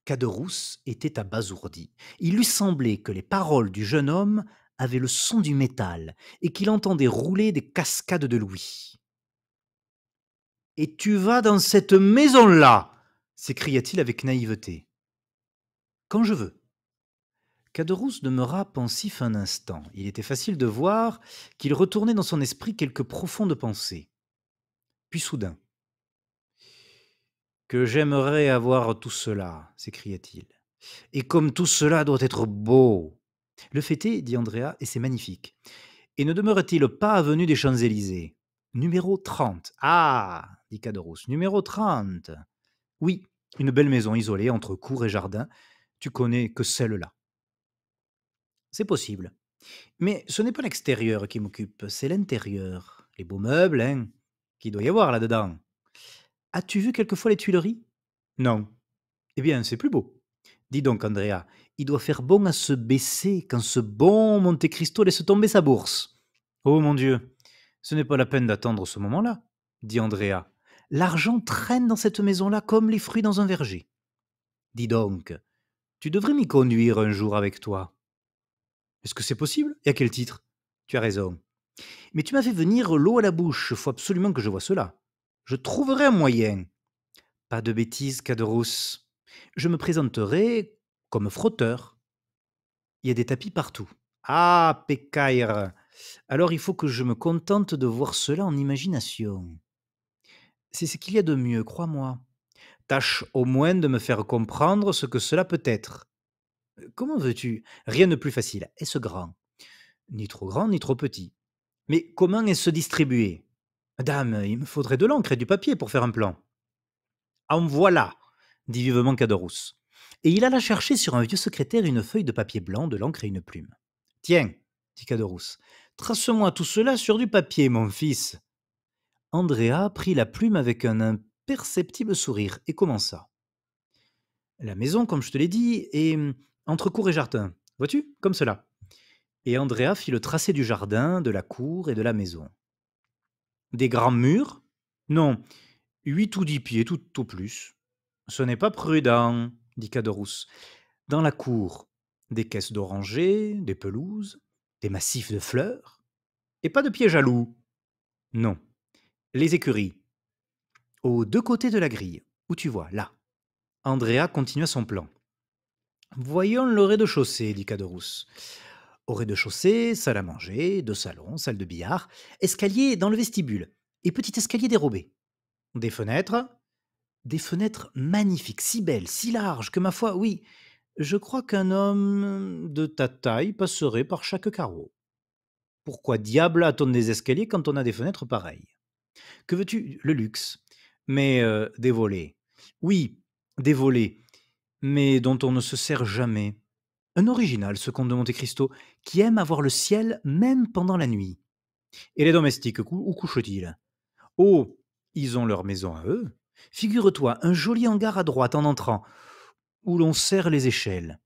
Caderousse était abasourdi. Il lui semblait que les paroles du jeune homme avaient le son du métal et qu'il entendait rouler des cascades de louis. Et tu vas dans cette maison-là? S'écria-t-il avec naïveté. Quand je veux. Caderousse demeura pensif un instant. Il était facile de voir qu'il retournait dans son esprit quelques profondes pensées. Puis soudain, que j'aimerais avoir tout cela, s'écria-t-il. Et comme tout cela doit être beau. Le fait est, dit Andrea, et c'est magnifique. Et ne demeure-t-il pas avenue des Champs-Élysées? Numéro 30. Ah, dit Caderousse, numéro 30. Oui, une belle maison isolée entre cour et jardin. Tu connais que celle-là. C'est possible. Mais ce n'est pas l'extérieur qui m'occupe, c'est l'intérieur. Les beaux meubles, hein, qu'il doit y avoir là-dedans. As-tu vu quelquefois les Tuileries? Non. Eh bien, c'est plus beau. Dis donc, Andrea, il doit faire bon à se baisser quand ce bon Monte Cristo laisse tomber sa bourse. Oh mon Dieu, ce n'est pas la peine d'attendre ce moment-là, dit Andrea. L'argent traîne dans cette maison-là comme les fruits dans un verger. Dis donc, tu devrais m'y conduire un jour avec toi. Est-ce que c'est possible? Et à quel titre? Tu as raison. Mais tu m'as fait venir l'eau à la bouche, faut absolument que je vois cela. Je trouverai un moyen. Pas de bêtises, Caderousse. Je me présenterai comme frotteur. Il y a des tapis partout. Ah, pécaire. Alors il faut que je me contente de voir cela en imagination. C'est ce qu'il y a de mieux, crois-moi. Tâche au moins de me faire comprendre ce que cela peut être. Comment veux-tu? Rien de plus facile. Est-ce grand? Ni trop grand, ni trop petit. Mais comment est-ce distribué? Dame, il me faudrait de l'encre et du papier pour faire un plan. En voilà, dit vivement Caderousse. Et il alla chercher sur un vieux secrétaire une feuille de papier blanc, de l'encre et une plume. Tiens, dit Caderousse, trace-moi tout cela sur du papier, mon fils. Andrea prit la plume avec un imperceptible sourire et commença. La maison, comme je te l'ai dit, est entre cour et jardin. Vois-tu? Comme cela. Et Andrea fit le tracé du jardin, de la cour et de la maison. Des grands murs? Non, 8 ou 10 pieds tout au plus. Ce n'est pas prudent, dit Caderousse. Dans la cour, des caisses d'orangers, des pelouses, des massifs de fleurs, et pas de pieds jaloux. Non, les écuries, aux deux côtés de la grille, où tu vois, là. Andrea continua son plan. Voyons le rez-de-chaussée, dit Caderousse. Au rez-de-chaussée, salle à manger, deux salons, salle de billard, escalier dans le vestibule, et petit escalier dérobé. Des fenêtres magnifiques, si belles, si larges que ma foi, oui, je crois qu'un homme de ta taille passerait par chaque carreau. Pourquoi diable a-t-on des escaliers quand on a des fenêtres pareilles? Que veux-tu? Le luxe. Mais des volets. Oui, des volets, mais dont on ne se sert jamais. Un original, ce comte de Monte Cristo, qui aime avoir le ciel même pendant la nuit. Et les domestiques, où couchent-ils? Oh, ils ont leur maison à eux. Figure-toi, un joli hangar à droite en entrant, où l'on serre les échelles.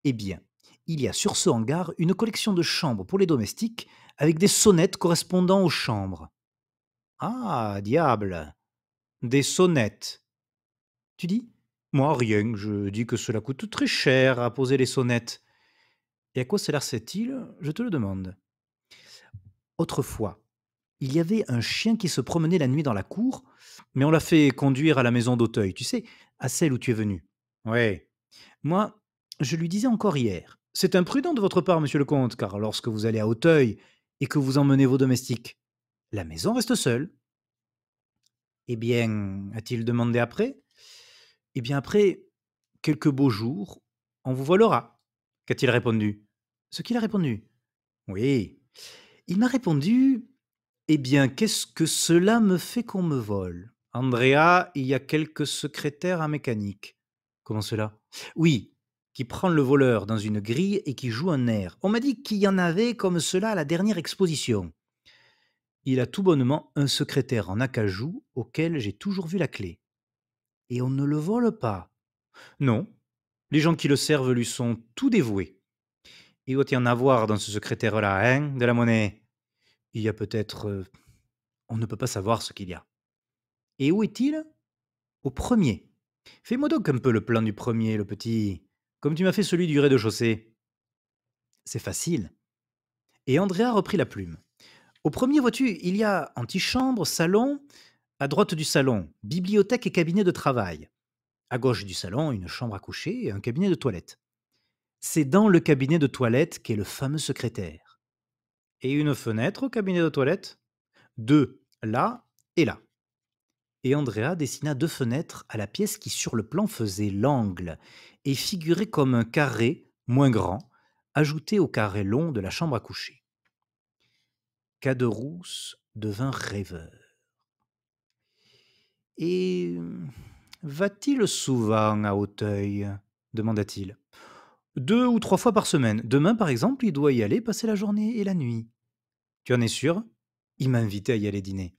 Eh bien, il y a sur ce hangar une collection de chambres pour les domestiques, avec des sonnettes correspondant aux chambres. Ah, diable! Des sonnettes. Tu dis? Moi, rien, je dis que cela coûte très cher à poser les sonnettes. Et à quoi cela sert-il? Je te le demande. Autrefois, il y avait un chien qui se promenait la nuit dans la cour, mais on l'a fait conduire à la maison d'Auteuil, tu sais, à celle où tu es venu. Ouais. Moi, je lui disais encore hier, c'est imprudent de votre part, monsieur le comte, car lorsque vous allez à Auteuil et que vous emmenez vos domestiques, la maison reste seule. Eh bien, a-t-il demandé après? Eh bien, après quelques beaux jours, on vous volera. Qu'a-t-il répondu? Ce qu'il a répondu? Oui. Il m'a répondu: «Eh bien, qu'est-ce que cela me fait qu'on me vole? Andrea, il y a quelques secrétaires à mécanique». «Comment cela?» «Oui, qui prend le voleur dans une grille et qui joue un air. On m'a dit qu'il y en avait comme cela à la dernière exposition. Il a tout bonnement un secrétaire en acajou auquel j'ai toujours vu la clé. Et on ne le vole pas. Non, les gens qui le servent lui sont tout dévoués. Il doit y en avoir dans ce secrétaire-là, hein, de la monnaie. Il y a peut-être... on ne peut pas savoir ce qu'il y a. Et où est-il? Au premier. Fais-moi donc un peu le plan du premier, le petit, comme tu m'as fait celui du rez-de-chaussée. C'est facile. Et Andrea reprit la plume. Au premier, vois-tu, il y a antichambre, salon, à droite du salon, bibliothèque et cabinet de travail. À gauche du salon, une chambre à coucher et un cabinet de toilette. C'est dans le cabinet de toilette qu'est le fameux secrétaire. Et une fenêtre au cabinet de toilette? Deux, là et là. Et Andrea dessina deux fenêtres à la pièce qui sur le plan faisait l'angle et figurait comme un carré moins grand, ajouté au carré long de la chambre à coucher. Caderousse devint rêveur. Et va-t-il souvent à Auteuil? Demanda-t-il. 2 ou 3 fois par semaine. Demain, par exemple, il doit y aller passer la journée et la nuit. Tu en es sûr? Il m'a invité à y aller dîner.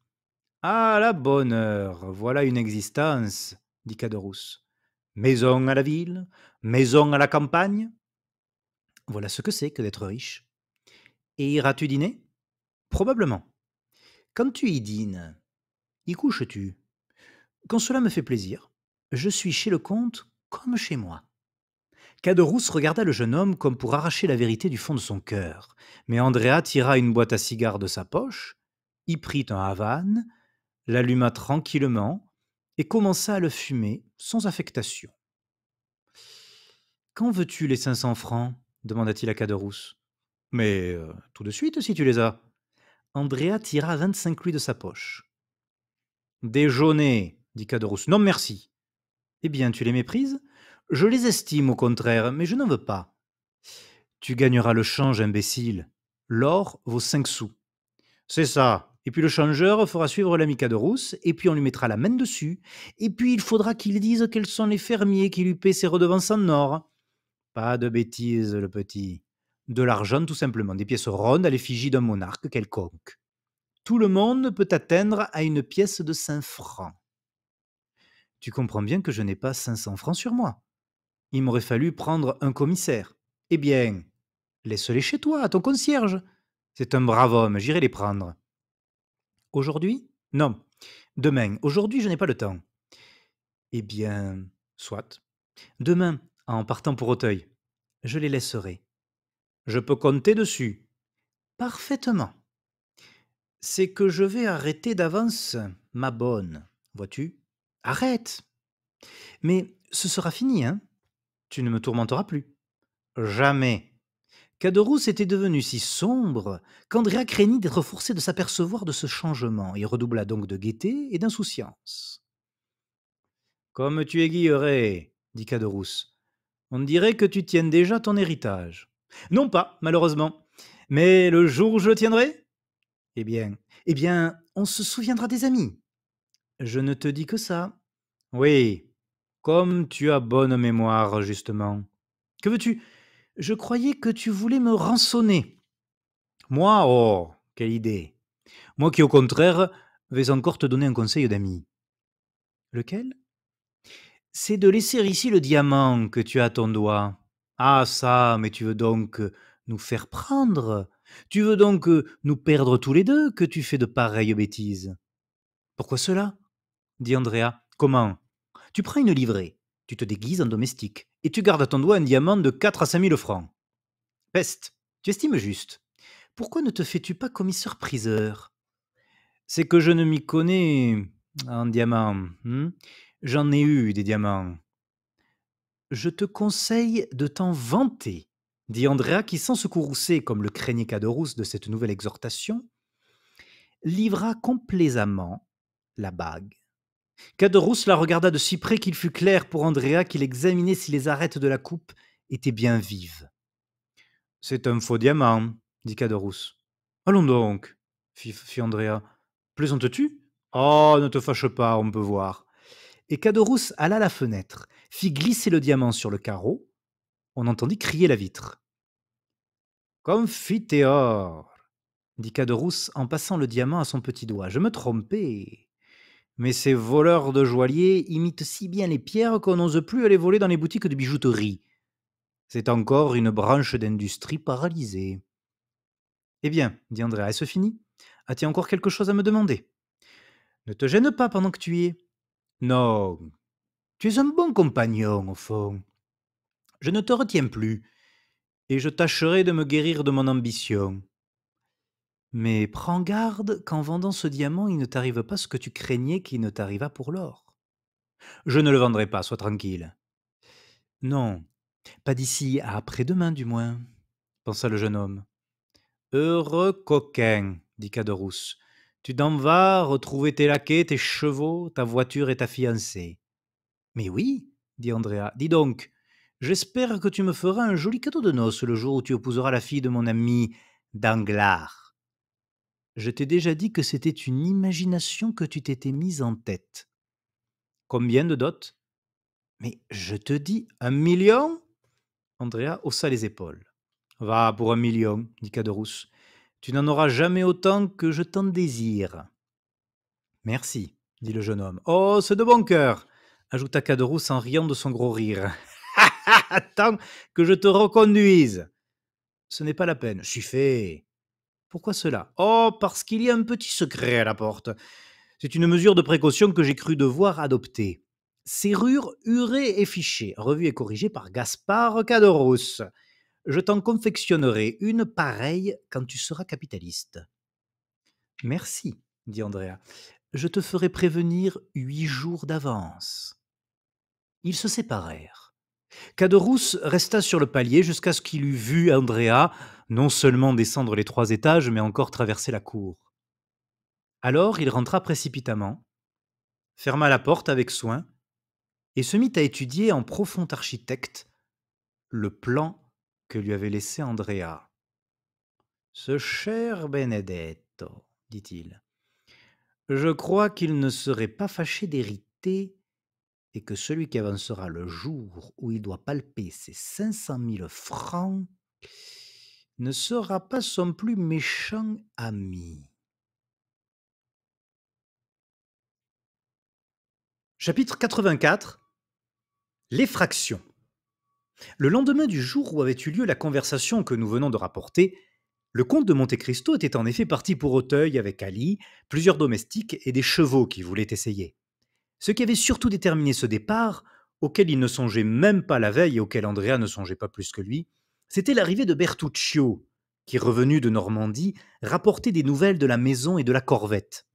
Ah, la bonne heure, voilà une existence, dit Caderousse. Maison à la ville, maison à la campagne. Voilà ce que c'est que d'être riche. Et iras-tu dîner? Probablement. Quand tu y dînes, y couches-tu? Quand cela me fait plaisir, je suis chez le comte comme chez moi. Caderousse regarda le jeune homme comme pour arracher la vérité du fond de son cœur, mais Andrea tira une boîte à cigares de sa poche, y prit un Havane, l'alluma tranquillement et commença à le fumer sans affectation. Quand veux-tu les 500 francs? Demanda-t-il à Caderousse. Mais tout de suite, si tu les as. Andrea tira 25 louis de sa poche. Déjeuner, dit Caderousse. Non, merci. Eh bien, tu les méprises? Je les estime, au contraire, mais je n'en veux pas. Tu gagneras le change, imbécile. L'or vaut 5 sous. C'est ça. Et puis le changeur fera suivre l'ami Caderousse, et puis on lui mettra la main dessus, et puis il faudra qu'il dise quels sont les fermiers qui lui paient ses redevances en or. Pas de bêtises, le petit. De l'argent, tout simplement, des pièces rondes à l'effigie d'un monarque quelconque. Tout le monde peut atteindre à une pièce de 5 francs. Tu comprends bien que je n'ai pas 500 francs sur moi. Il m'aurait fallu prendre un commissaire. Eh bien, laisse-les chez toi, à ton concierge. C'est un brave homme, j'irai les prendre. Aujourd'hui? Non. Demain. Aujourd'hui, je n'ai pas le temps. Eh bien, soit. Demain, en partant pour Auteuil, je les laisserai. Je peux compter dessus. Parfaitement. C'est que je vais arrêter d'avance, ma bonne. Vois-tu? Arrête. Mais ce sera fini, hein? Tu ne me tourmenteras plus. Jamais. Caderousse était devenu si sombre qu'Andrea craignit d'être forcé de s'apercevoir de ce changement et redoubla donc de gaieté et d'insouciance. Comme tu es guilleret, dit Caderousse, on dirait que tu tiens déjà ton héritage. Non pas, malheureusement. Mais le jour où je le tiendrai? Eh bien, eh bien, on se souviendra des amis. Je ne te dis que ça. Oui, comme tu as bonne mémoire, justement. Que veux-tu? Je croyais que tu voulais me rançonner. Moi, oh, quelle idée. Moi qui, au contraire, vais encore te donner un conseil d'ami. Lequel? C'est de laisser ici le diamant que tu as à ton doigt. Ah ça, mais tu veux donc nous faire prendre? Tu veux donc nous perdre tous les deux que tu fais de pareilles bêtises? Pourquoi cela? Dit Andrea. Comment? Tu prends une livrée, tu te déguises en domestique, et tu gardes à ton doigt un diamant de 4 à 5 000 francs. Peste, tu estimes juste. Pourquoi ne te fais-tu pas commissaire-priseur? C'est que je ne m'y connais en diamants. J'en ai eu des diamants. Je te conseille de t'en vanter, dit Andrea qui, sans se courroucer comme le craignait Caderousse de cette nouvelle exhortation, livra complaisamment la bague. Caderousse la regarda de si près qu'il fut clair pour Andrea qu'il examinait si les arêtes de la coupe étaient bien vives. C'est un faux diamant, dit Caderousse. Allons donc, fit Andrea. Plaisantes-tu? Oh, ne te fâche pas, on peut voir. Et Caderousse alla à la fenêtre, fit glisser le diamant sur le carreau. On entendit crier la vitre. Confiteor, dit Caderousse en passant le diamant à son petit doigt. Je me trompais. Mais ces voleurs de joailliers imitent si bien les pierres qu'on n'ose plus aller voler dans les boutiques de bijouterie. C'est encore une branche d'industrie paralysée. Eh bien, dit Andrea, est-ce fini? As-tu encore quelque chose à me demander? Ne te gêne pas pendant que tu y es. Non, tu es un bon compagnon, au fond. Je ne te retiens plus, et je tâcherai de me guérir de mon ambition. Mais prends garde qu'en vendant ce diamant, il ne t'arrive pas ce que tu craignais qu'il ne t'arrivât pour l'or. Je ne le vendrai pas, sois tranquille. Non, pas d'ici à après-demain, du moins, pensa le jeune homme. Heureux coquin, dit Caderousse. Tu t'en vas retrouver tes laquais, tes chevaux, ta voiture et ta fiancée. Mais oui, dit Andrea. Dis donc, j'espère que tu me feras un joli cadeau de noces le jour où tu épouseras la fille de mon ami Danglars. Je t'ai déjà dit que c'était une imagination que tu t'étais mise en tête. Combien de dot? Mais je te dis 1 million? Andrea haussa les épaules. Va pour 1 million, dit Caderousse. Tu n'en auras jamais autant que je t'en désire. Merci, dit le jeune homme. Oh, c'est de bon cœur, ajouta Caderousse en riant de son gros rire. Attends que je te reconduise. Ce n'est pas la peine, je suis fait. Pourquoi cela? Oh, parce qu'il y a un petit secret à la porte. C'est une mesure de précaution que j'ai cru devoir adopter. Serrure hurée et fichée, revue et corrigée par Gaspard Caderousse. Je t'en confectionnerai une pareille quand tu seras capitaliste. Merci, dit Andrea. Je te ferai prévenir 8 jours d'avance. Ils se séparèrent. Caderousse resta sur le palier jusqu'à ce qu'il eût vu Andrea non seulement descendre les 3 étages, mais encore traverser la cour. Alors il rentra précipitamment, ferma la porte avec soin, et se mit à étudier en profond architecte le plan que lui avait laissé Andrea. Ce cher Benedetto, dit-il, Je crois qu'il ne serait pas fâché d'hériter et que celui qui avancera le jour où il doit palper ses 500 000 francs ne sera pas son plus méchant ami. Chapitre 84. L'effraction. Le lendemain du jour où avait eu lieu la conversation que nous venons de rapporter, le comte de Monte Cristo était en effet parti pour Auteuil avec Ali, plusieurs domestiques et des chevaux qu'il voulait essayer. Ce qui avait surtout déterminé ce départ, auquel il ne songeait même pas la veille et auquel Andrea ne songeait pas plus que lui, c'était l'arrivée de Bertuccio, qui, revenu de Normandie, rapportait des nouvelles de la maison et de la corvette.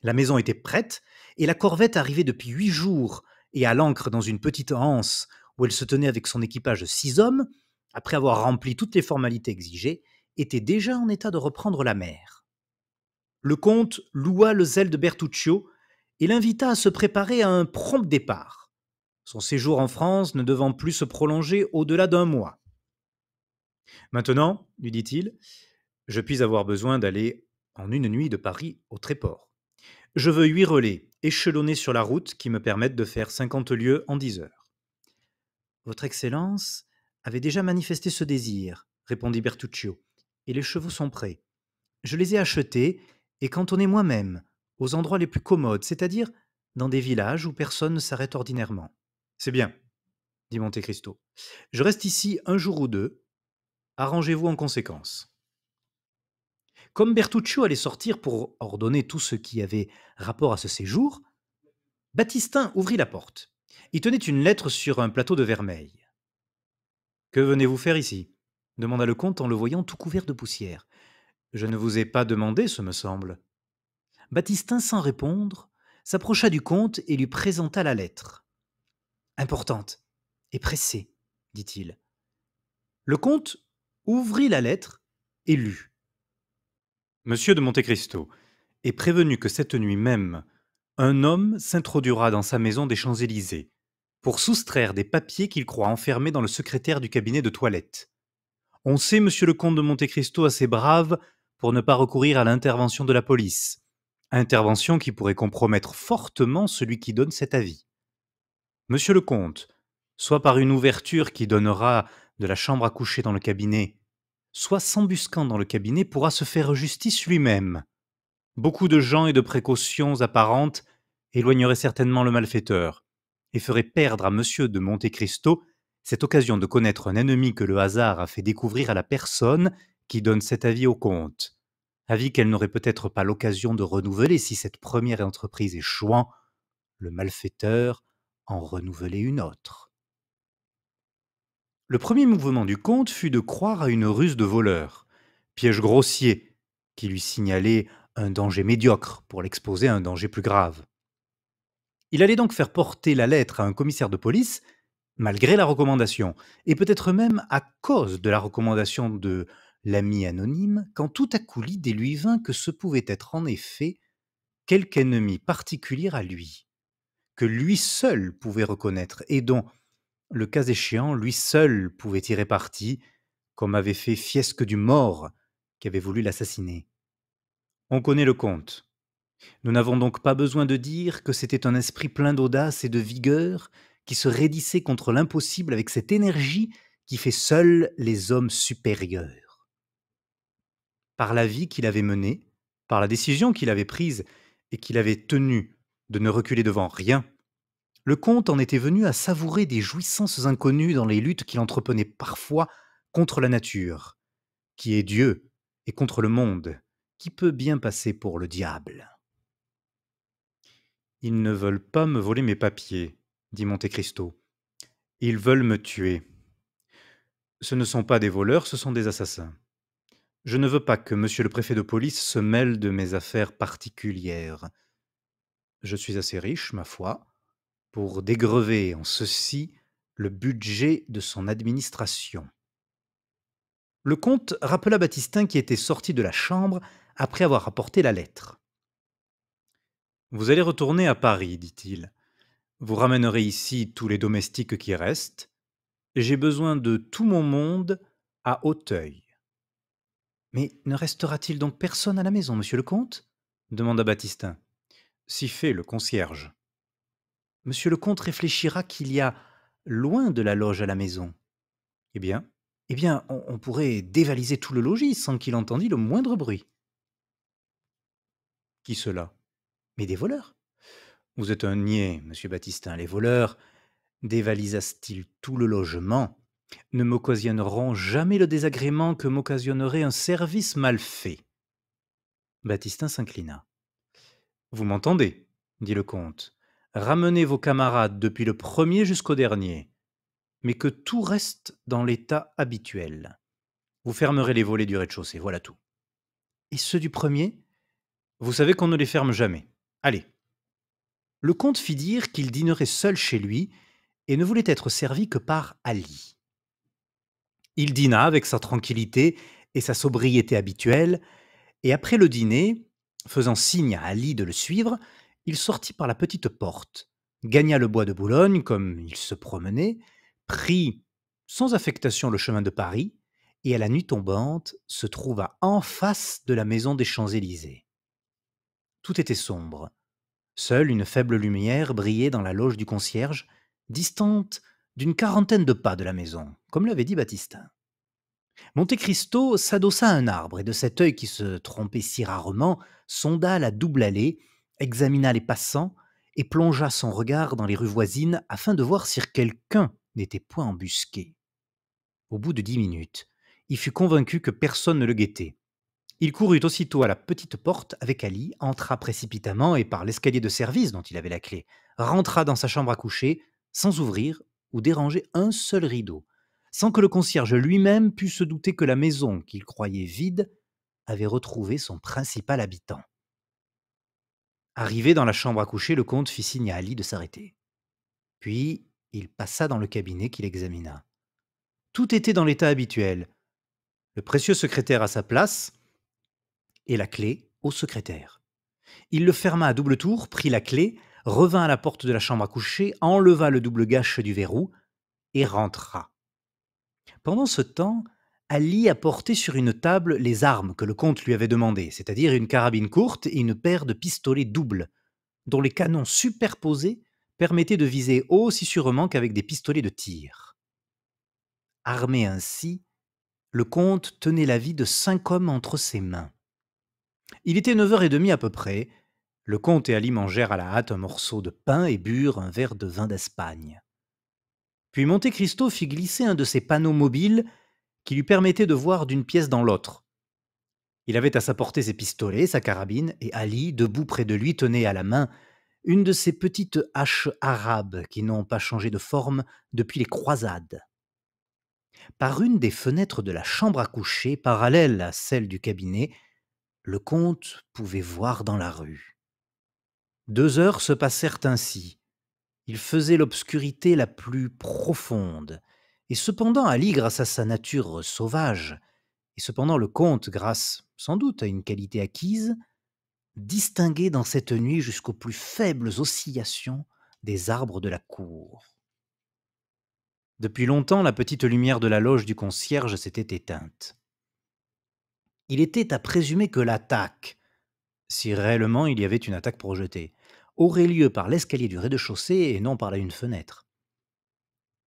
La maison était prête, et la corvette arrivait depuis 8 jours, et à l'ancre dans une petite anse où elle se tenait avec son équipage de 6 hommes, après avoir rempli toutes les formalités exigées, était déjà en état de reprendre la mer. Le comte loua le zèle de Bertuccio et l'invita à se préparer à un prompt départ, son séjour en France ne devant plus se prolonger au-delà d'un mois. Maintenant, lui dit-il, je puis avoir besoin d'aller en une nuit de Paris au Tréport. Je veux 8 relais échelonnés sur la route qui me permettent de faire 50 lieues en 10 heures. Votre Excellence avait déjà manifesté ce désir, répondit Bertuccio, et les chevaux sont prêts. Je les ai achetés et cantonnés moi-même, aux endroits les plus commodes, c'est-à-dire dans des villages où personne ne s'arrête ordinairement. C'est bien, dit Monte Cristo. Je reste ici un jour ou deux. Arrangez-vous en conséquence. Comme Bertuccio allait sortir pour ordonner tout ce qui avait rapport à ce séjour, Baptistin ouvrit la porte. Il tenait une lettre sur un plateau de vermeil. Que venez-vous faire ici demanda le comte en le voyant tout couvert de poussière. Je ne vous ai pas demandé, ce me semble. Baptistin, sans répondre, s'approcha du comte et lui présenta la lettre. Importante et pressée, dit-il. Le comte ouvrit la lettre et lut. Monsieur de Monte Cristo est prévenu que cette nuit même, un homme s'introduira dans sa maison des Champs-Élysées pour soustraire des papiers qu'il croit enfermés dans le secrétaire du cabinet de toilette. On sait monsieur le comte de Monte Cristo assez brave pour ne pas recourir à l'intervention de la police, intervention qui pourrait compromettre fortement celui qui donne cet avis. Monsieur le comte, soit par une ouverture qui donnera de la chambre à coucher dans le cabinet, soit s'embusquant dans le cabinet, pourra se faire justice lui-même. Beaucoup de gens et de précautions apparentes éloigneraient certainement le malfaiteur et feraient perdre à monsieur de Monte Cristo cette occasion de connaître un ennemi que le hasard a fait découvrir à la personne qui donne cet avis au comte, avis qu'elle n'aurait peut-être pas l'occasion de renouveler si cette première entreprise échouant, le malfaiteur en renouvelait une autre. Le premier mouvement du comte fut de croire à une ruse de voleur, piège grossier, qui lui signalait un danger médiocre pour l'exposer à un danger plus grave. Il allait donc faire porter la lettre à un commissaire de police, malgré la recommandation, et peut-être même à cause de la recommandation de l'ami anonyme, quand tout à coup l'idée lui vint que ce pouvait être en effet quelque ennemi particulier à lui, que lui seul pouvait reconnaître et dont, le cas échéant, lui seul pouvait tirer parti, comme avait fait Fiesque du Mort, qui avait voulu l'assassiner. On connaît le comte. Nous n'avons donc pas besoin de dire que c'était un esprit plein d'audace et de vigueur qui se raidissait contre l'impossible avec cette énergie qui fait seule les hommes supérieurs. Par la vie qu'il avait menée, par la décision qu'il avait prise et qu'il avait tenue de ne reculer devant rien, le comte en était venu à savourer des jouissances inconnues dans les luttes qu'il entreprenait parfois contre la nature, qui est Dieu, et contre le monde, qui peut bien passer pour le diable. Ils ne veulent pas me voler mes papiers, dit Monte Cristo. Ils veulent me tuer. Ce ne sont pas des voleurs, ce sont des assassins. Je ne veux pas que monsieur le préfet de police se mêle de mes affaires particulières. Je suis assez riche, ma foi, pour dégrever en ceci le budget de son administration. Le comte rappela Baptistin qui était sorti de la chambre après avoir apporté la lettre. Vous allez retourner à Paris, dit-il. Vous ramènerez ici tous les domestiques qui restent. J'ai besoin de tout mon monde à Auteuil. Mais ne restera-t-il donc personne à la maison, monsieur le comte demanda Baptistin. Si fait le concierge. Monsieur le comte réfléchira qu'il y a, loin de la loge à la maison. Eh bien, Eh bien, on pourrait dévaliser tout le logis sans qu'il entendît le moindre bruit. qui cela? Mais des voleurs. Vous êtes un niais, monsieur Baptistin. Les voleurs, dévalisassent-ils tout le logement, ne m'occasionneront jamais le désagrément que m'occasionnerait un service mal fait. Baptistin s'inclina. Vous m'entendez, dit le comte. Ramenez vos camarades depuis le premier jusqu'au dernier, mais que tout reste dans l'état habituel. Vous fermerez les volets du rez-de-chaussée, voilà tout. Et ceux du premier? Vous savez qu'on ne les ferme jamais. Allez. Le comte fit dire qu'il dînerait seul chez lui et ne voulait être servi que par Ali. Il dîna avec sa tranquillité et sa sobriété habituelles, et après le dîner, faisant signe à Ali de le suivre, il sortit par la petite porte, gagna le bois de Boulogne comme il se promenait, prit sans affectation le chemin de Paris, et à la nuit tombante se trouva en face de la maison des Champs-Élysées. Tout était sombre. Seule une faible lumière brillait dans la loge du concierge, distante d'une quarantaine de pas de la maison, comme l'avait dit Baptistin. Monte Cristo s'adossa à un arbre et de cet œil qui se trompait si rarement, sonda la double allée, examina les passants et plongea son regard dans les rues voisines afin de voir si quelqu'un n'était point embusqué. Au bout de 10 minutes, il fut convaincu que personne ne le guettait. Il courut aussitôt à la petite porte avec Ali, entra précipitamment et par l'escalier de service dont il avait la clé, rentra dans sa chambre à coucher, sans ouvrir ou déranger un seul rideau, sans que le concierge lui-même pût se douter que la maison qu'il croyait vide avait retrouvé son principal habitant. Arrivé dans la chambre à coucher, le comte fit signe à Ali de s'arrêter. Puis il passa dans le cabinet qu'il examina. Tout était dans l'état habituel. Le précieux secrétaire à sa place et la clé au secrétaire. Il le ferma à double tour, prit la clé, revint à la porte de la chambre à coucher, enleva le double gâche du verrou et rentra. Pendant ce temps, Ali apportait sur une table les armes que le comte lui avait demandées, c'est-à-dire une carabine courte et une paire de pistolets doubles, dont les canons superposés permettaient de viser aussi sûrement qu'avec des pistolets de tir. Armé ainsi, le comte tenait la vie de 5 hommes entre ses mains. Il était 9h30 à peu près. Le comte et Ali mangèrent à la hâte un morceau de pain et burent un verre de vin d'Espagne. Puis Monte Cristo fit glisser un de ces panneaux mobiles qui lui permettait de voir d'une pièce dans l'autre. Il avait à sa portée ses pistolets, sa carabine, et Ali, debout près de lui, tenait à la main une de ces petites haches arabes qui n'ont pas changé de forme depuis les croisades. Par une des fenêtres de la chambre à coucher, parallèle à celle du cabinet, le comte pouvait voir dans la rue. 2 heures se passèrent ainsi. Il faisait l'obscurité la plus profonde, et cependant Ali, grâce à sa nature sauvage, et cependant le comte, grâce sans doute à une qualité acquise, distinguait dans cette nuit jusqu'aux plus faibles oscillations des arbres de la cour. Depuis longtemps, la petite lumière de la loge du concierge s'était éteinte. Il était à présumer que l'attaque, si réellement il y avait une attaque projetée, aurait lieu par l'escalier du rez-de-chaussée et non par une fenêtre.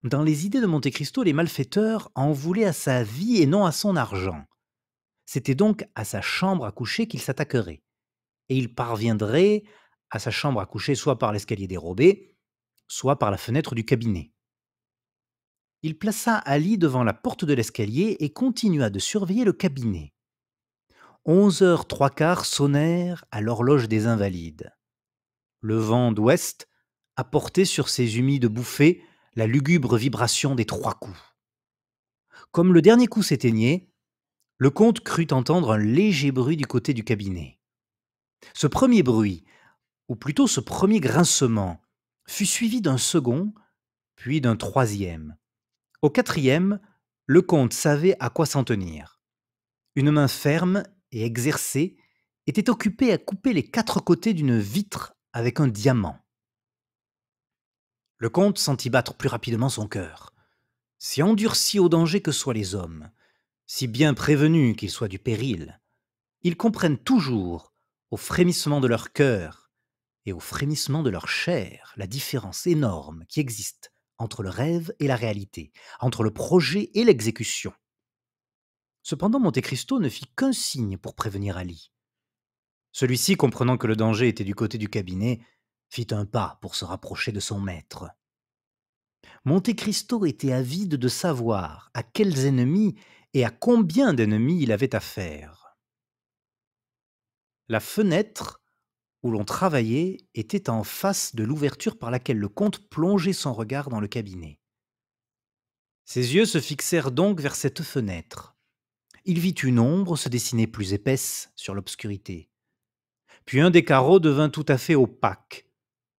Dans les idées de Monte Cristo, les malfaiteurs en voulaient à sa vie et non à son argent. C'était donc à sa chambre à coucher qu'ils s'attaqueraient, et ils parviendraient à sa chambre à coucher soit par l'escalier dérobé, soit par la fenêtre du cabinet. Il plaça Ali devant la porte de l'escalier et continua de surveiller le cabinet. 11h03 sonnèrent à l'horloge des Invalides. Le vent d'ouest apportait sur ces humides bouffées la lugubre vibration des 3 coups. Comme le dernier coup s'éteignait, le comte crut entendre un léger bruit du côté du cabinet. Ce premier bruit, ou plutôt ce premier grincement, fut suivi d'un second, puis d'un troisième. Au quatrième, le comte savait à quoi s'en tenir. Une main ferme et exercée était occupée à couper les 4 côtés d'une vitre avec un diamant. Le comte sentit battre plus rapidement son cœur. Si endurcis au danger que soient les hommes, si bien prévenus qu'ils soient du péril, ils comprennent toujours, au frémissement de leur cœur et au frémissement de leur chair, la différence énorme qui existe entre le rêve et la réalité, entre le projet et l'exécution. Cependant, Monte Cristo ne fit qu'un signe pour prévenir Ali. Celui-ci, comprenant que le danger était du côté du cabinet, fit un pas pour se rapprocher de son maître. Monte Cristo était avide de savoir à quels ennemis et à combien d'ennemis il avait affaire. La fenêtre où l'on travaillait était en face de l'ouverture par laquelle le comte plongeait son regard dans le cabinet. Ses yeux se fixèrent donc vers cette fenêtre. Il vit une ombre se dessiner plus épaisse sur l'obscurité. Puis un des carreaux devint tout à fait opaque,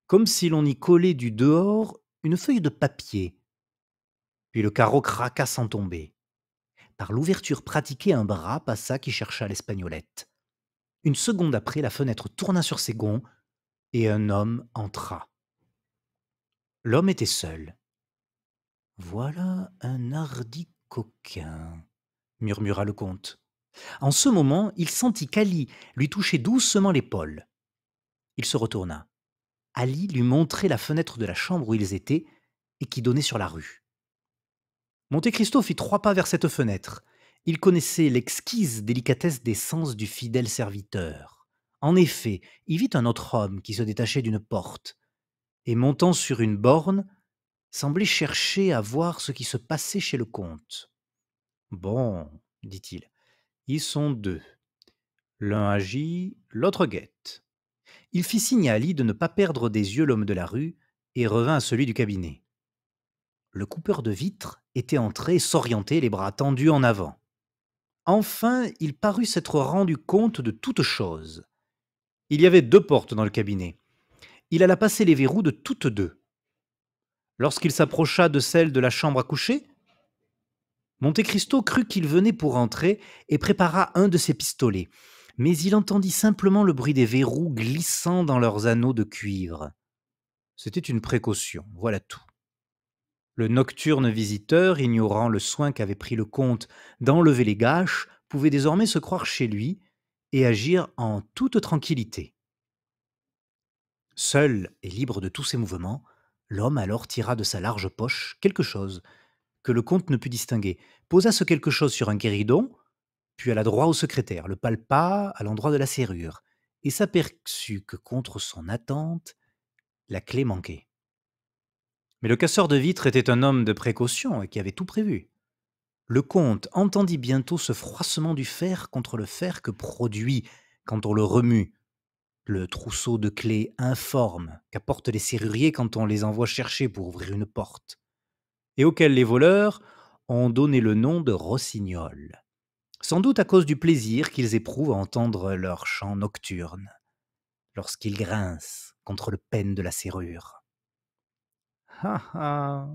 comme si l'on y collait du dehors une feuille de papier. Puis le carreau craqua sans tomber. Par l'ouverture pratiquée, un bras passa qui chercha l'espagnolette. Une seconde après, la fenêtre tourna sur ses gonds et un homme entra. L'homme était seul. Voilà un hardi coquin, murmura le comte. En ce moment, il sentit qu'Ali lui touchait doucement l'épaule. Il se retourna. Ali lui montrait la fenêtre de la chambre où ils étaient et qui donnait sur la rue. Monte Cristo fit 3 pas vers cette fenêtre. Il connaissait l'exquise délicatesse des sens du fidèle serviteur. En effet, il vit un autre homme qui se détachait d'une porte et, montant sur une borne, semblait chercher à voir ce qui se passait chez le comte. « Bon, dit-il, ils sont 2. L'un agit, l'autre guette. » Il fit signe à Ali de ne pas perdre des yeux l'homme de la rue et revint à celui du cabinet. Le coupeur de vitres était entré et s'orientait, les bras tendus en avant. Enfin, il parut s'être rendu compte de toute chose. Il y avait 2 portes dans le cabinet. Il alla passer les verrous de toutes 2. Lorsqu'il s'approcha de celle de la chambre à coucher, Monte Cristo crut qu'il venait pour entrer et prépara un de ses pistolets, mais il entendit simplement le bruit des verrous glissant dans leurs anneaux de cuivre. C'était une précaution, voilà tout. Le nocturne visiteur, ignorant le soin qu'avait pris le comte d'enlever les gâches, pouvait désormais se croire chez lui et agir en toute tranquillité. Seul et libre de tous ses mouvements, l'homme alors tira de sa large poche quelque chose que le comte ne put distinguer, posa ce quelque chose sur un guéridon, puis alla droit au secrétaire, le palpa à l'endroit de la serrure, et s'aperçut que, contre son attente, la clé manquait. Mais le casseur de vitres était un homme de précaution et qui avait tout prévu. Le comte entendit bientôt ce froissement du fer contre le fer que produit, quand on le remue, le trousseau de clés informe qu'apportent les serruriers quand on les envoie chercher pour ouvrir une porte, et auquel les voleurs ont donné le nom de rossignols, sans doute à cause du plaisir qu'ils éprouvent à entendre leur chant nocturne, lorsqu'ils grincent contre le pêne de la serrure. « Ah ah !»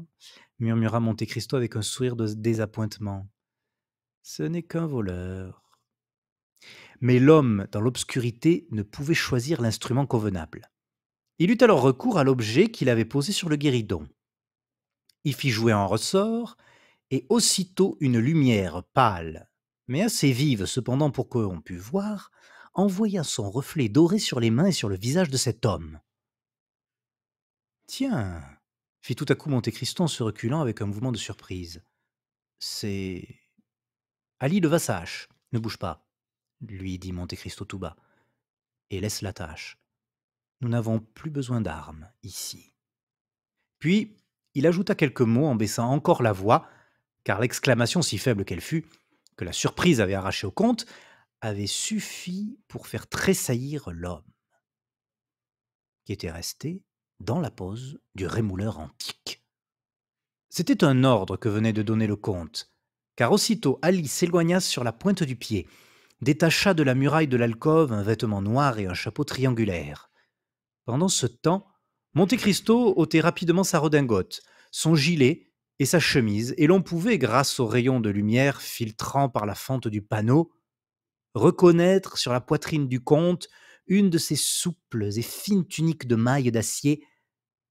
murmura Monte Cristo avec un sourire de désappointement. « Ce n'est qu'un voleur. » Mais l'homme, dans l'obscurité, ne pouvait choisir l'instrument convenable. Il eut alors recours à l'objet qu'il avait posé sur le guéridon. Il fit jouer un ressort, et aussitôt une lumière pâle, mais assez vive cependant pour qu'on pût voir, envoya son reflet doré sur les mains et sur le visage de cet homme. « Tiens !» fit tout à coup Monte Cristo en se reculant avec un mouvement de surprise. « C'est... » Ali leva sa hache. « Ne bouge pas, » lui dit Monte Cristo tout bas, « et laisse la tâche. Nous n'avons plus besoin d'armes ici. » Puis, il ajouta quelques mots en baissant encore la voix, car l'exclamation, si faible qu'elle fût, que la surprise avait arrachée au comte, avait suffi pour faire tressaillir l'homme, qui était resté dans la pose du rémouleur antique. C'était un ordre que venait de donner le comte, car aussitôt Ali s'éloigna sur la pointe du pied, détacha de la muraille de l'alcôve un vêtement noir et un chapeau triangulaire. Pendant ce temps, Monte Cristo ôtait rapidement sa redingote, son gilet et sa chemise, et l'on pouvait, grâce aux rayons de lumière filtrant par la fente du panneau, reconnaître sur la poitrine du comte une de ces souples et fines tuniques de mailles d'acier,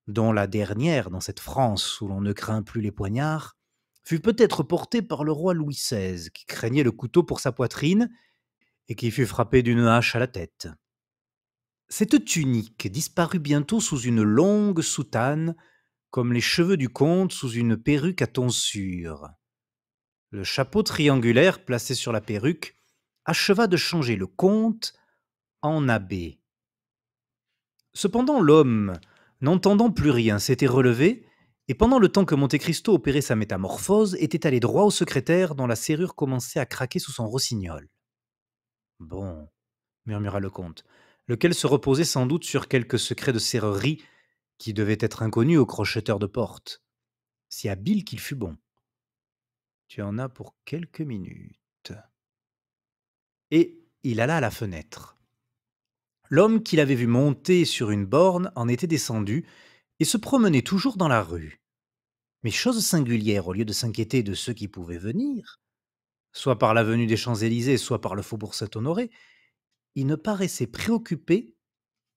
dont la dernière, dans cette France où l'on ne craint plus les poignards, fut peut-être portée par le roi Louis XVI, qui craignait le couteau pour sa poitrine et qui fut frappé d'une hache à la tête. Cette tunique disparut bientôt sous une longue soutane, comme les cheveux du comte sous une perruque à tonsure. Le chapeau triangulaire placé sur la perruque acheva de changer le comte en abbé. Cependant l'homme, n'entendant plus rien, s'était relevé, et pendant le temps que Monte Cristo opérait sa métamorphose, était allé droit au secrétaire dont la serrure commençait à craquer sous son rossignol. Bon, murmura le comte, lequel se reposait sans doute sur quelque secret de serrurerie qui devait être inconnu au crocheteur de porte, si habile qu'il fût bon. Tu en as pour quelques minutes. Et il alla à la fenêtre. L'homme qu'il avait vu monter sur une borne en était descendu et se promenait toujours dans la rue. Mais chose singulière, au lieu de s'inquiéter de ceux qui pouvaient venir, soit par l'avenue des Champs-Élysées, soit par le faubourg Saint-Honoré, il ne paraissait préoccupé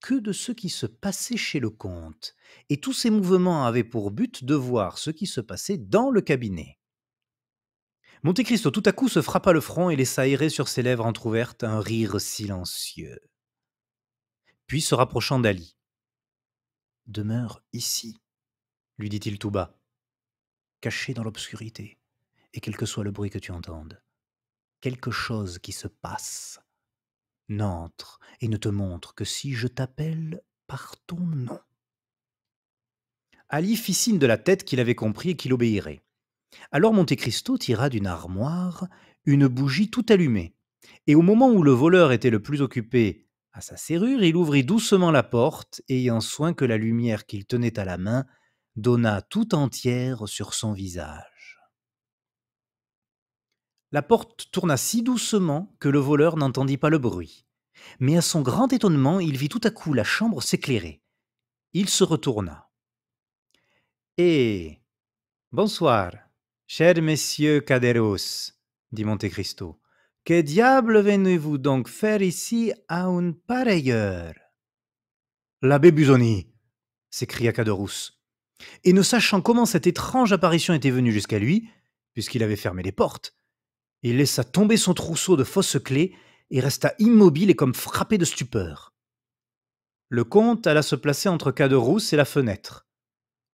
que de ce qui se passait chez le comte, et tous ses mouvements avaient pour but de voir ce qui se passait dans le cabinet. Monte Cristo tout à coup se frappa le front et laissa errer sur ses lèvres entr'ouvertes un rire silencieux. Puis se rapprochant d'Ali. « Demeure ici, lui dit-il tout bas, caché dans l'obscurité, et quel que soit le bruit que tu entendes, quelque chose qui se passe n'entre et ne te montre que si je t'appelle par ton nom. » Ali fit signe de la tête qu'il avait compris et qu'il obéirait. Alors Monte Cristo tira d'une armoire une bougie tout allumée, et au moment où le voleur était le plus occupé à sa serrure, il ouvrit doucement la porte, ayant soin que la lumière qu'il tenait à la main donnât tout entière sur son visage. La porte tourna si doucement que le voleur n'entendit pas le bruit, mais à son grand étonnement, il vit tout à coup la chambre s'éclairer. Il se retourna. « Eh, bonsoir, cher messieurs Caderousse, dit Monte Cristo. Que diable venez-vous donc faire ici à une pareille heure? L'abbé Busoni, s'écria Caderousse. Et ne sachant comment cette étrange apparition était venue jusqu'à lui, puisqu'il avait fermé les portes, il laissa tomber son trousseau de fausses clés et resta immobile et comme frappé de stupeur. Le comte alla se placer entre Caderousse et la fenêtre,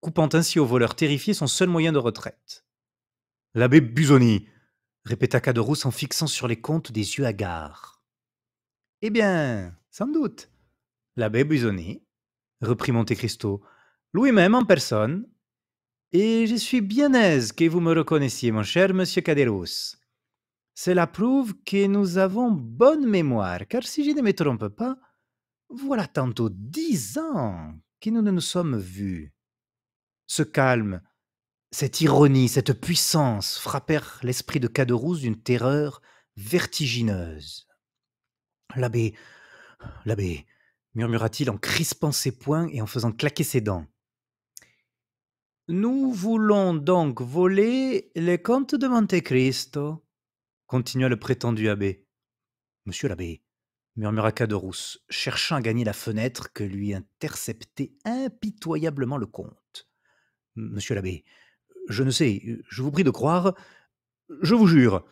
coupant ainsi au voleur terrifié son seul moyen de retraite. « L'abbé Busoni !» répéta Caderousse en fixant sur les comtes des yeux hagards. « Eh bien, sans doute, l'abbé Busoni, » reprit Monte Cristo, lui-même en personne, « et je suis bien aise que vous me reconnaissiez, mon cher monsieur Caderousse. Cela prouve que nous avons bonne mémoire, car si je ne me trompe pas, voilà tantôt 10 ans que nous ne nous sommes vus. » Ce calme, cette ironie, cette puissance frappèrent l'esprit de Caderousse d'une terreur vertigineuse. « L'abbé, l'abbé, » murmura-t-il en crispant ses poings et en faisant claquer ses dents. « Nous voulons donc voler le comte de Monte Cristo, » continua le prétendu abbé. « Monsieur l'abbé, » murmura Caderousse, cherchant à gagner la fenêtre que lui interceptait impitoyablement le comte. « Monsieur l'abbé, je ne sais, je vous prie de croire, je vous jure. »«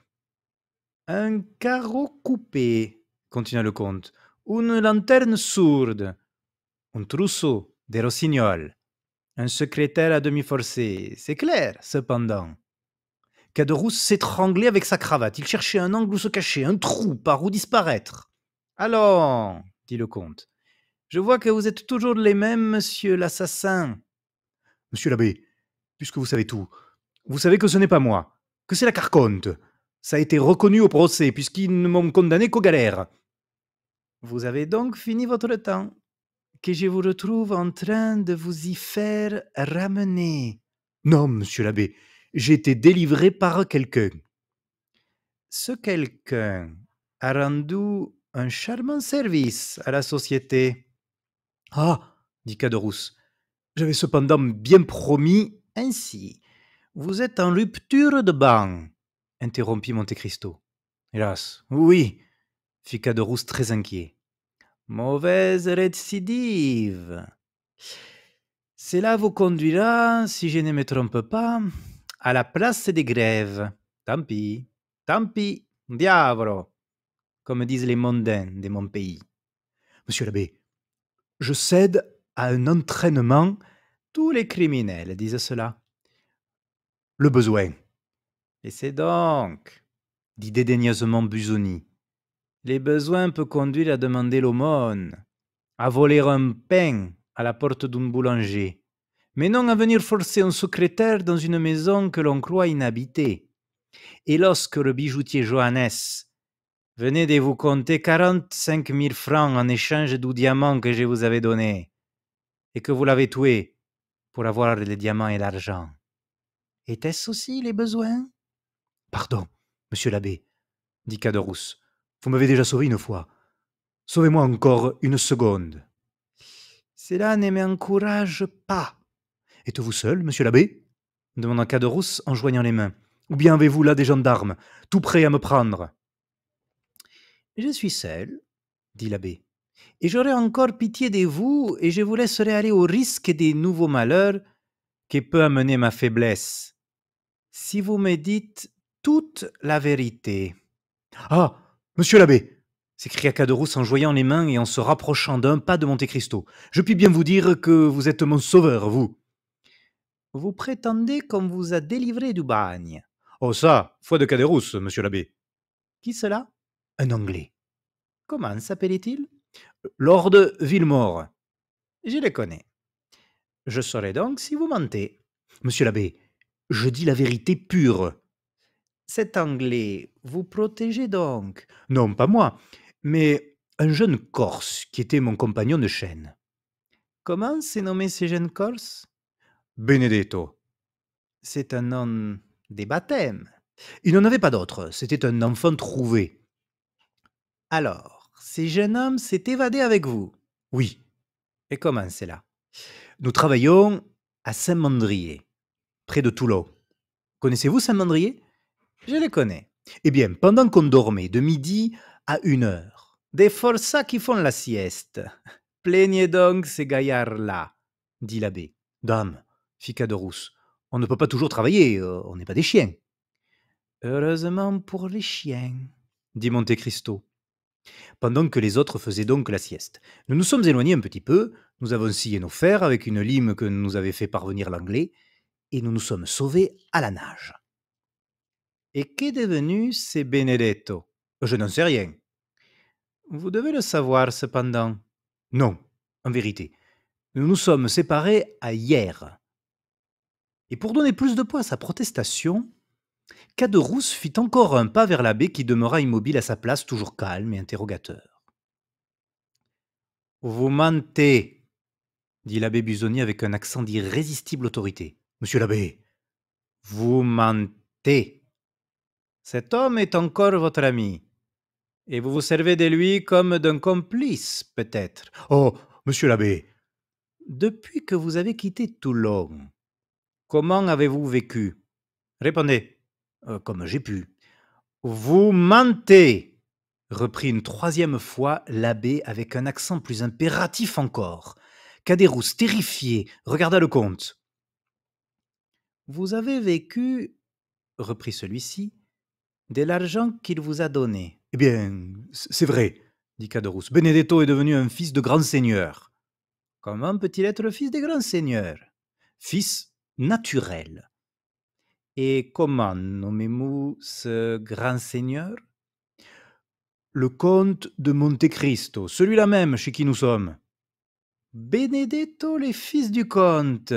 Un carreau coupé, » continua le comte, « une lanterne sourde, un trousseau, des rossignols, un secrétaire à demi forcé, c'est clair, cependant. » Caderousse s'étranglait avec sa cravate. Il cherchait un angle où se cacher, un trou par où disparaître. « Allons, » dit le comte, « je vois que vous êtes toujours les mêmes, monsieur l'assassin. »« Monsieur l'abbé, puisque vous savez tout, vous savez que ce n'est pas moi, que c'est la Carconte. Ça a été reconnu au procès, puisqu'ils ne m'ont condamné qu'aux galères. »« Vous avez donc fini votre temps, que je vous retrouve en train de vous y faire ramener. »« Non, monsieur l'abbé, j'ai été délivré par quelqu'un. »« Ce quelqu'un a rendu un charmant service à la société. »« Ah, dit Caderousse, j'avais cependant bien promis ainsi. Vous êtes en rupture de ban, interrompit Monte Cristo. Hélas, oui, fit Caderousse très inquiet. Mauvaise récidive. Cela vous conduira, si je ne me trompe pas, à la place des grèves. Tant pis, diavolo, comme disent les mondains de mon pays. Monsieur l'abbé, Je cède à un entraînement. Tous les criminels disent cela. Le besoin. Laissez donc, dit dédaigneusement Busoni. Les besoins peuvent conduire à demander l'aumône, à voler un pain à la porte d'un boulanger, mais non à venir forcer un secrétaire dans une maison que l'on croit inhabitée. Et lorsque le bijoutier Johannes venait de vous compter 45 000 francs en échange du diamant que je vous avais donné, et que vous l'avez tué pour avoir les diamants et l'argent, était-ce aussi les besoins? Pardon, monsieur l'abbé, dit Caderousse. Vous m'avez déjà sauvé une fois. Sauvez-moi encore une seconde. Cela ne m'encourage pas. Êtes-vous seul, monsieur l'abbé? Demanda Caderousse en joignant les mains. Ou bien avez-vous là des gendarmes, tout prêts à me prendre? Je suis seul, dit l'abbé, et j'aurai encore pitié de vous, et je vous laisserai aller au risque des nouveaux malheurs que peut amener ma faiblesse. Si vous me dites toute la vérité. Ah, monsieur l'abbé, s'écria Caderousse en joignant les mains et en se rapprochant d'un pas de Monte Cristo. Je puis bien vous dire que vous êtes mon sauveur, vous. Vous prétendez qu'on vous a délivré du bagne. Oh ça, foi de Caderousse, monsieur l'abbé. Qui cela? Un Anglais. Comment s'appelait-il? Lord Villemort. Je le connais. Je saurai donc si vous mentez. Monsieur l'abbé, je dis la vérité pure. Cet Anglais vous protégeait donc? Non, pas moi, mais un jeune Corse qui était mon compagnon de chaîne. Comment s'est nommé ce jeune Corse? Benedetto. C'est un nom des baptêmes. Il n'en avait pas d'autre, c'était un enfant trouvé. Alors, ce jeune homme s'est évadé avec vous? Oui. Et comment cela? Nous travaillons à Saint-Mandrier, près de Toulon. Connaissez-vous Saint-Mandrier? Je le connais. Eh bien, pendant qu'on dormait de midi à 1 heure, des forçats qui font la sieste. Plaignez donc ces gaillards-là, dit l'abbé. Dame, fit Caderousse, on ne peut pas toujours travailler, on n'est pas des chiens. Heureusement pour les chiens, dit Monte Cristo, pendant que les autres faisaient donc la sieste. Nous nous sommes éloignés un petit peu, nous avons scié nos fers avec une lime que nous avait fait parvenir l'Anglais, et nous nous sommes sauvés à la nage. Et qu'est devenu ce Benedetto? Je n'en sais rien. Vous devez le savoir cependant. Non, en vérité. Nous nous sommes séparés à hier. Et pour donner plus de poids à sa protestation, Caderousse fit encore un pas vers l'abbé qui demeura immobile à sa place, toujours calme et interrogateur. Vous mentez, dit l'abbé Busoni avec un accent d'irrésistible autorité. Monsieur l'abbé, vous mentez. Cet homme est encore votre ami. Et vous vous servez de lui comme d'un complice, peut-être. Oh, monsieur l'abbé, depuis que vous avez quitté Toulon, comment avez-vous vécu? Répondez, comme j'ai pu. Vous mentez, reprit une troisième fois l'abbé avec un accent plus impératif encore. Caderousse, terrifié, regarda le comte. Vous avez vécu, reprit celui-ci, de l'argent qu'il vous a donné. Eh bien, c'est vrai, dit Caderousse. Benedetto est devenu un fils de grand seigneur. Comment peut-il être le fils des grands seigneurs? Fils naturel. Et comment nommez-vous ce grand seigneur? Le comte de Monte Cristo, celui-là même chez qui nous sommes. Benedetto, les fils du comte,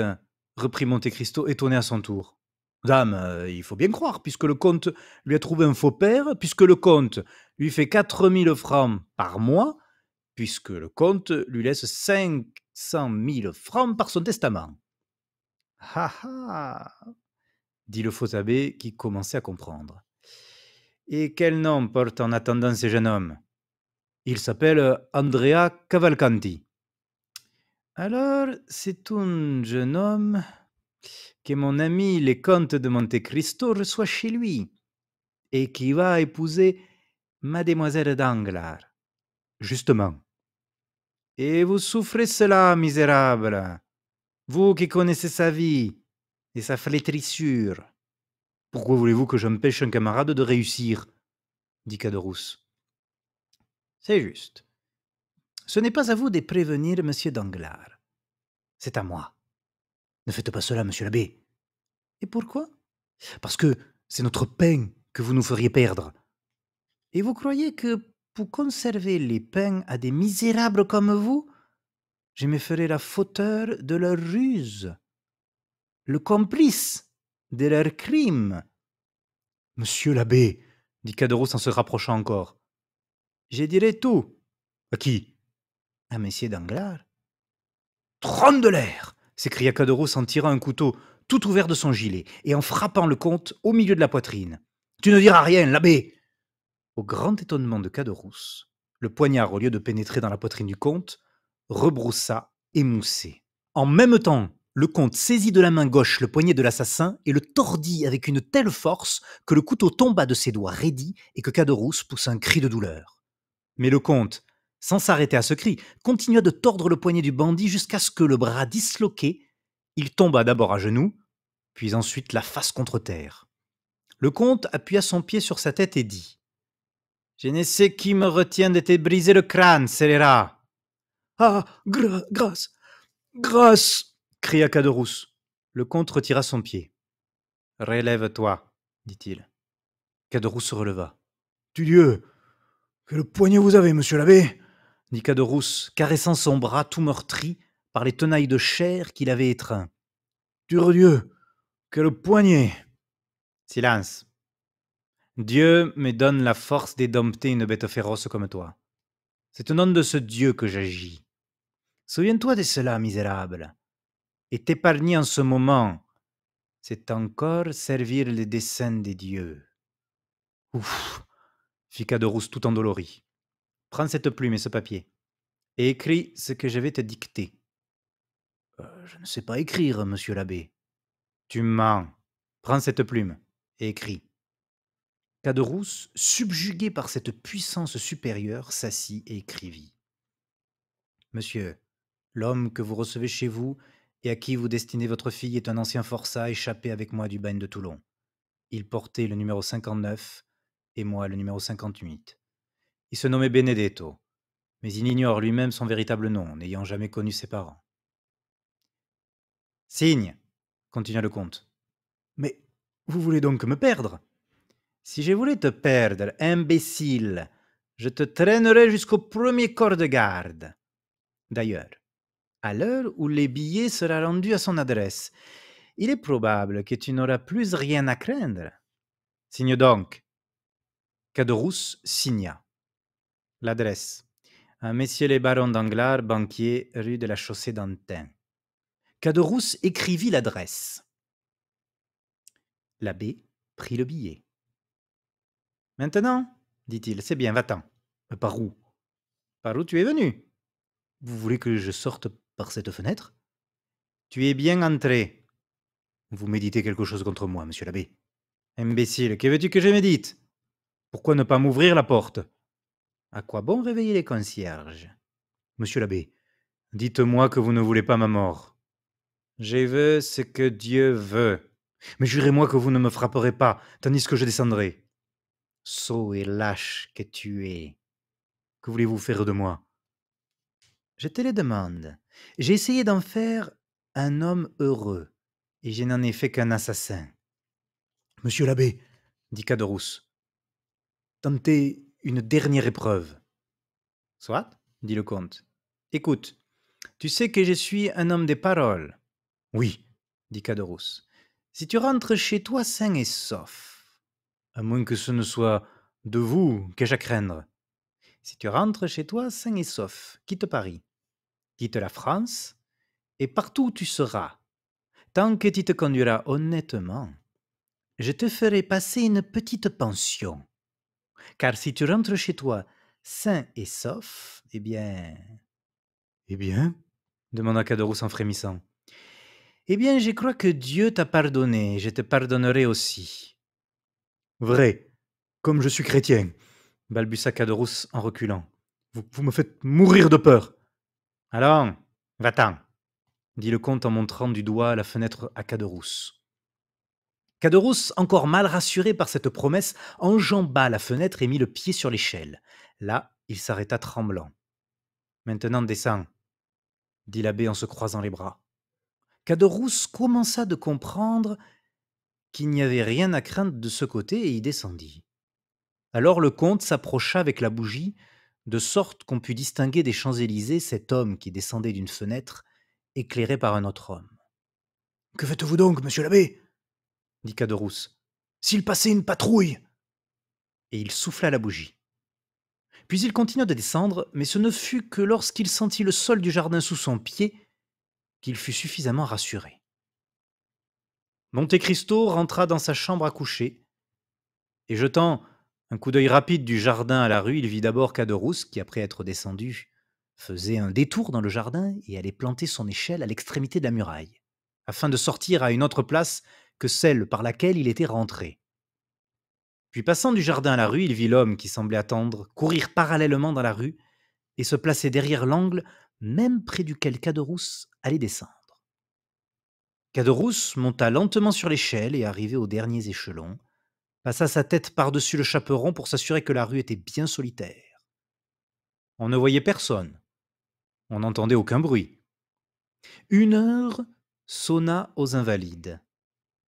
reprit Monte Cristo étonné à son tour. Dame, il faut bien croire, puisque le comte lui a trouvé un faux père, puisque le comte lui fait 4000 francs par mois, puisque le comte lui laisse 500 000 francs par son testament. Ah ah, dit le faux abbé qui commençait à comprendre. Et quel nom porte en attendant ce jeune homme? Il s'appelle Andrea Cavalcanti. Alors, c'est un jeune homme que mon ami le comte de Monte Cristo reçoit chez lui et qui va épouser mademoiselle Danglars. Justement. Et vous souffrez cela, misérable, vous qui connaissez sa vie et sa flétrissure. Pourquoi voulez-vous que j'empêche un camarade de réussir? Dit Caderousse. C'est juste. Ce n'est pas à vous de prévenir monsieur Danglars. C'est à moi. Ne faites pas cela, monsieur l'abbé. Et pourquoi? Parce que c'est notre pain que vous nous feriez perdre. Et vous croyez que pour conserver les pains à des misérables comme vous, je me ferai la fauteur de leur ruse, le complice de leur crime? Monsieur l'abbé, dit Caderousse en se rapprochant encore. Je dirai tout. À qui? À monsieur Danglars. Trône de l'air! S'écria Caderousse en tirant un couteau tout ouvert de son gilet et en frappant le comte au milieu de la poitrine. Tu ne diras rien, l'abbé! Au grand étonnement de Caderousse, le poignard, au lieu de pénétrer dans la poitrine du comte, rebroussa émoussé. En même temps, le comte saisit de la main gauche le poignet de l'assassin et le tordit avec une telle force que le couteau tomba de ses doigts raidis et que Caderousse poussa un cri de douleur. Mais le comte, sans s'arrêter à ce cri, continua de tordre le poignet du bandit jusqu'à ce que, le bras disloqué, il tomba d'abord à genoux, puis ensuite la face contre terre. Le comte appuya son pied sur sa tête et dit: « Je ne sais qui me retient de te briser le crâne, scélérat. »« Ah, grâce, grâce !» cria Caderousse. Le comte retira son pied. « Relève-toi, dit-il. » Caderousse se releva. « Du Dieu, quel poignet vous avez, monsieur l'abbé !» dit Caderousse, caressant son bras tout meurtri par les tenailles de chair qu'il avait étreint. « Dieu, quel poignet !»« Silence. Dieu me donne la force d'édompter une bête féroce comme toi. C'est au nom de ce Dieu que j'agis. Souviens-toi de cela, misérable, et t'épargner en ce moment, c'est encore servir les desseins des dieux. » « Ouf !» fit Caderousse tout endolori. « Prends cette plume et ce papier, et écris ce que je vais te dicter. »« Je ne sais pas écrire, monsieur l'abbé. »« Tu mens. Prends cette plume et écris. » Caderousse, subjugué par cette puissance supérieure, s'assit et écrivit. « Monsieur, l'homme que vous recevez chez vous et à qui vous destinez votre fille est un ancien forçat échappé avec moi du bagne de Toulon. Il portait le numéro 59 et moi le numéro 58. Il se nommait Benedetto, mais il ignore lui-même son véritable nom, n'ayant jamais connu ses parents. « Signe, continua le comte. Mais vous voulez donc me perdre? Si je voulais te perdre, imbécile, je te traînerais jusqu'au premier corps de garde. D'ailleurs, à l'heure où les billets sera rendu à son adresse, il est probable que tu n'auras plus rien à craindre. Signe donc. » Caderousse signa. L'adresse: à Messieurs les barons Danglars, banquier, rue de la Chaussée-d'Antin. Caderousse écrivit l'adresse. L'abbé prit le billet. « Maintenant, dit-il, c'est bien, va-t'en. »« Par où? »« Par où tu es venu. »« Vous voulez que je sorte par cette fenêtre? »« Tu es bien entré. »« Vous méditez quelque chose contre moi, monsieur l'abbé. »« Imbécile, que veux-tu que je médite? Pourquoi ne pas m'ouvrir la porte? »« À quoi bon réveiller les concierges? »« Monsieur l'abbé, dites-moi que vous ne voulez pas ma mort. »« Je veux ce que Dieu veut. »« Mais jurez-moi que vous ne me frapperez pas, tandis que je descendrai. »« Sot et lâche que tu es. Que voulez-vous faire de moi? »« Je te le demande. J'ai essayé d'en faire un homme heureux, et je n'en ai fait qu'un assassin. »« Monsieur l'abbé, dit Caderousse, tentez une dernière épreuve. »« Soit, dit le comte. Écoute, tu sais que je suis un homme de parole. »« Oui, dit Caderousse. Si tu rentres chez toi sain et sauf, à moins que ce ne soit de vous qu'ai-je à craindre. Si tu rentres chez toi sain et sauf, quitte Paris, quitte la France, et partout où tu seras, tant que tu te conduiras honnêtement, je te ferai passer une petite pension. Car si tu rentres chez toi sain et sauf, eh bien... »« Eh bien ?» demanda Caderousse en frémissant. « Eh bien, je crois que Dieu t'a pardonné, je te pardonnerai aussi. »« Vrai, comme je suis chrétien, » balbutia Caderousse en reculant. « Vous me faites mourir de peur. »« Allons, va-t'en, » dit le comte en montrant du doigt la fenêtre à Caderousse. Caderousse, encore mal rassuré par cette promesse, enjamba la fenêtre et mit le pied sur l'échelle. Là, il s'arrêta tremblant. Maintenant descends, dit l'abbé en se croisant les bras. Caderousse commença de comprendre qu'il n'y avait rien à craindre de ce côté et y descendit. Alors le comte s'approcha avec la bougie, de sorte qu'on put distinguer des Champs-Élysées cet homme qui descendait d'une fenêtre, éclairé par un autre homme. Que faites-vous donc, monsieur l'abbé Dit Caderousse, S'il passait une patrouille et il souffla la bougie. Puis il continua de descendre, mais ce ne fut que lorsqu'il sentit le sol du jardin sous son pied qu'il fut suffisamment rassuré. Monte Cristo rentra dans sa chambre à coucher, et jetant un coup d'œil rapide du jardin à la rue, il vit d'abord Caderousse qui, après être descendu, faisait un détour dans le jardin et allait planter son échelle à l'extrémité de la muraille, afin de sortir à une autre place que celle par laquelle il était rentré. Puis passant du jardin à la rue, il vit l'homme qui semblait attendre courir parallèlement dans la rue et se placer derrière l'angle même près duquel Caderousse allait descendre. Caderousse monta lentement sur l'échelle et, arrivé aux derniers échelons, passa sa tête par-dessus le chaperon pour s'assurer que la rue était bien solitaire. On ne voyait personne, on n'entendait aucun bruit. 1 heure sonna aux Invalides.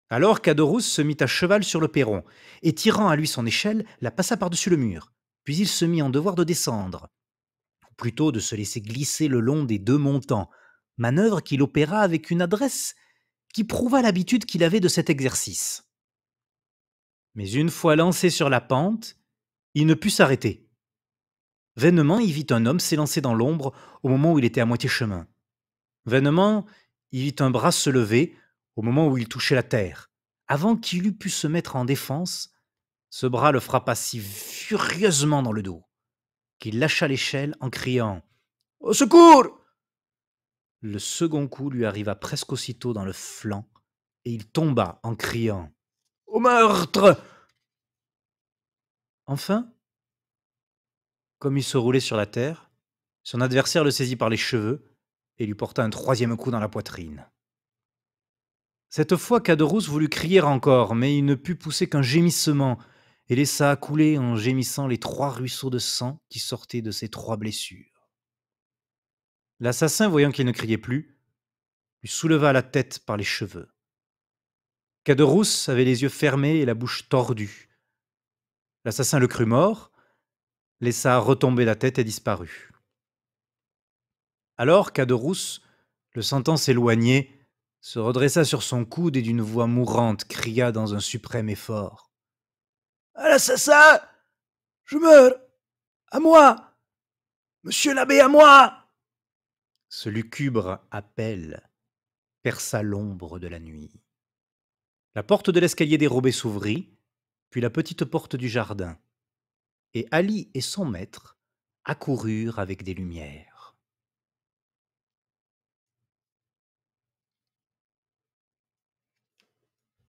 Alors Caderousse se mit à cheval sur le perron, et tirant à lui son échelle, la passa par-dessus le mur. Puis il se mit en devoir de descendre, ou plutôt de se laisser glisser le long des 2 montants, manœuvre qu'il opéra avec une adresse qui prouva l'habitude qu'il avait de cet exercice. Mais une fois lancé sur la pente, il ne put s'arrêter. Vainement, il vit un homme s'élancer dans l'ombre au moment où il était à moitié chemin. Vainement, il vit un bras se lever au moment où il touchait la terre. Avant qu'il eût pu se mettre en défense, ce bras le frappa si furieusement dans le dos qu'il lâcha l'échelle en criant « Au secours !» Le second coup lui arriva presque aussitôt dans le flanc et il tomba en criant « Au meurtre !» Enfin, comme il se roulait sur la terre, son adversaire le saisit par les cheveux et lui porta un 3e coup dans la poitrine. Cette fois, Caderousse voulut crier encore, mais il ne put pousser qu'un gémissement et laissa couler en gémissant les 3 ruisseaux de sang qui sortaient de ses 3 blessures. L'assassin, voyant qu'il ne criait plus, lui souleva la tête par les cheveux. Caderousse avait les yeux fermés et la bouche tordue. L'assassin le crut mort, laissa retomber la tête et disparut. Alors Caderousse, le sentant s'éloigner, se redressa sur son coude et d'une voix mourante cria dans un suprême effort. « À l'assassin ! Je meurs ! À moi ! Monsieur l'abbé, à moi !» Ce lugubre appel perça l'ombre de la nuit. La porte de l'escalier dérobé s'ouvrit, puis la petite porte du jardin, et Ali et son maître accoururent avec des lumières.